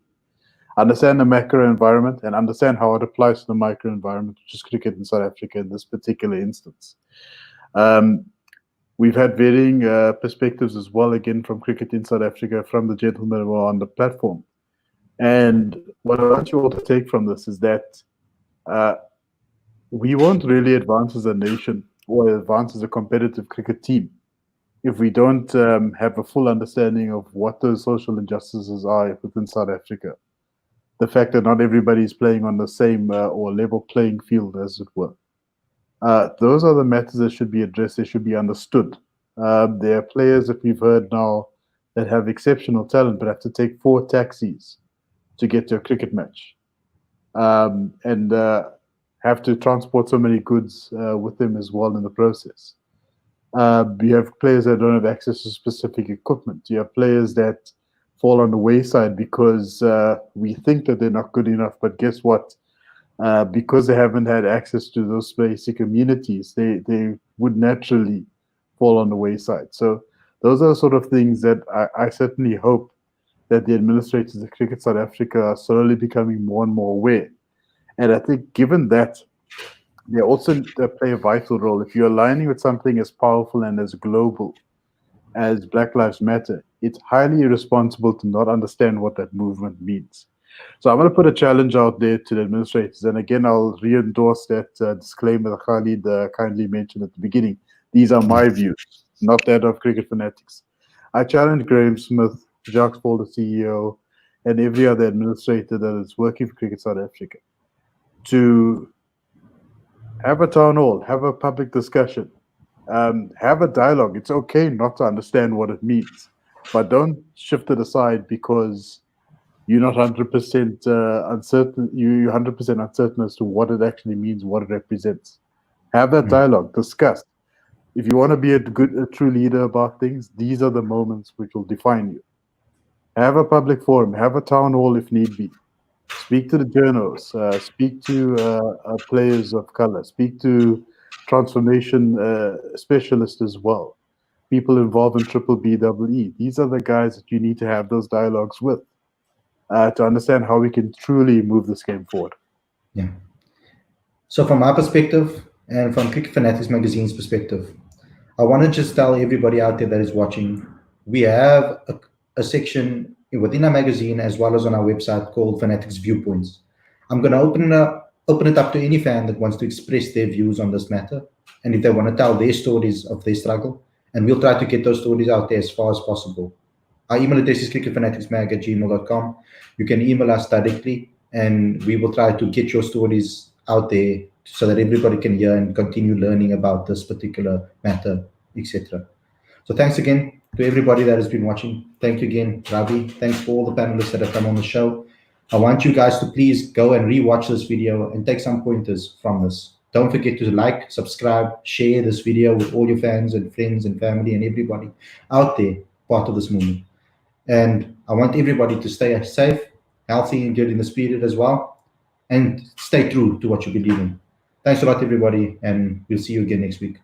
Speaker 2: Understand the macro environment and understand how it applies to the micro environment, which is cricket in South Africa in this particular instance. We've had varying perspectives as well, again, from cricket in South Africa, from the gentlemen who are on the platform. And what I want you all to take from this is that we won't really advance as a nation or advance as a competitive cricket team if we don't have a full understanding of what those social injustices are within South Africa. the fact that not everybody is playing on the same or level playing field, as it were. Those are the matters that should be addressed. They should be understood. There are players that we've heard now that have exceptional talent, but have to take 4 taxis to get to a cricket match, and have to transport so many goods with them as well in the process. You have players that don't have access to specific equipment. You have players that fall on the wayside because we think that they're not good enough, but guess what? Because they haven't had access to those basic amenities, they would naturally fall on the wayside. So those are the sort of things that I certainly hope that the administrators of Cricket South Africa are slowly becoming more and more aware. And I think given that, they also play a vital role. If you're aligning with something as powerful and as global as Black Lives Matter, it's highly irresponsible to not understand what that movement means. So I'm going to put a challenge out there to the administrators. And again, I'll re-endorse that disclaimer that Khalid kindly mentioned at the beginning. These are my views, not that of Cricket Fanatics. I challenge Graham Smith, Jacques Paul, the CEO, and every other administrator that is working for Cricket South Africa to have a town hall, have a public discussion, have a dialogue. It's okay not to understand what it means, but don't shift it aside because you're not 100% uncertain. You're 100% uncertain as to what it actually means, what it represents. Have that dialogue, discuss. If you want to be a true leader about things, these are the moments which will define you. Have a public forum, have a town hall if need be. Speak to the journalists, speak to players of color, speak to transformation specialists as well, people involved in triple BEE. These are the guys that you need to have those dialogues with to understand how we can truly move this game forward.
Speaker 1: Yeah. So from my perspective and from Cricket Fanatics Magazine's perspective, I want to just tell everybody out there that is watching, we have a section within our magazine as well as on our website called Fanatics Viewpoints. I'm going to open it up to any fan that wants to express their views on this matter, and if they want to tell their stories of their struggle, and we'll try to get those stories out there as far as possible. Our email address is cricketfanaticsmag@gmail.com. You can email us directly, and we will try to get your stories out there so that everybody can hear and continue learning about this particular matter, etc. So thanks again to everybody that has been watching. Thank you again, Ravi. Thanks for all the panelists that have come on the show. I want you guys to please go and rewatch this video and take some pointers from this. Don't forget to like, subscribe, share this video with all your fans and friends and family and everybody out there part of this movement. And I want everybody to stay safe, healthy, and good in the spirit as well. And stay true to what you believe in. Thanks a lot, everybody, and we'll see you again next week.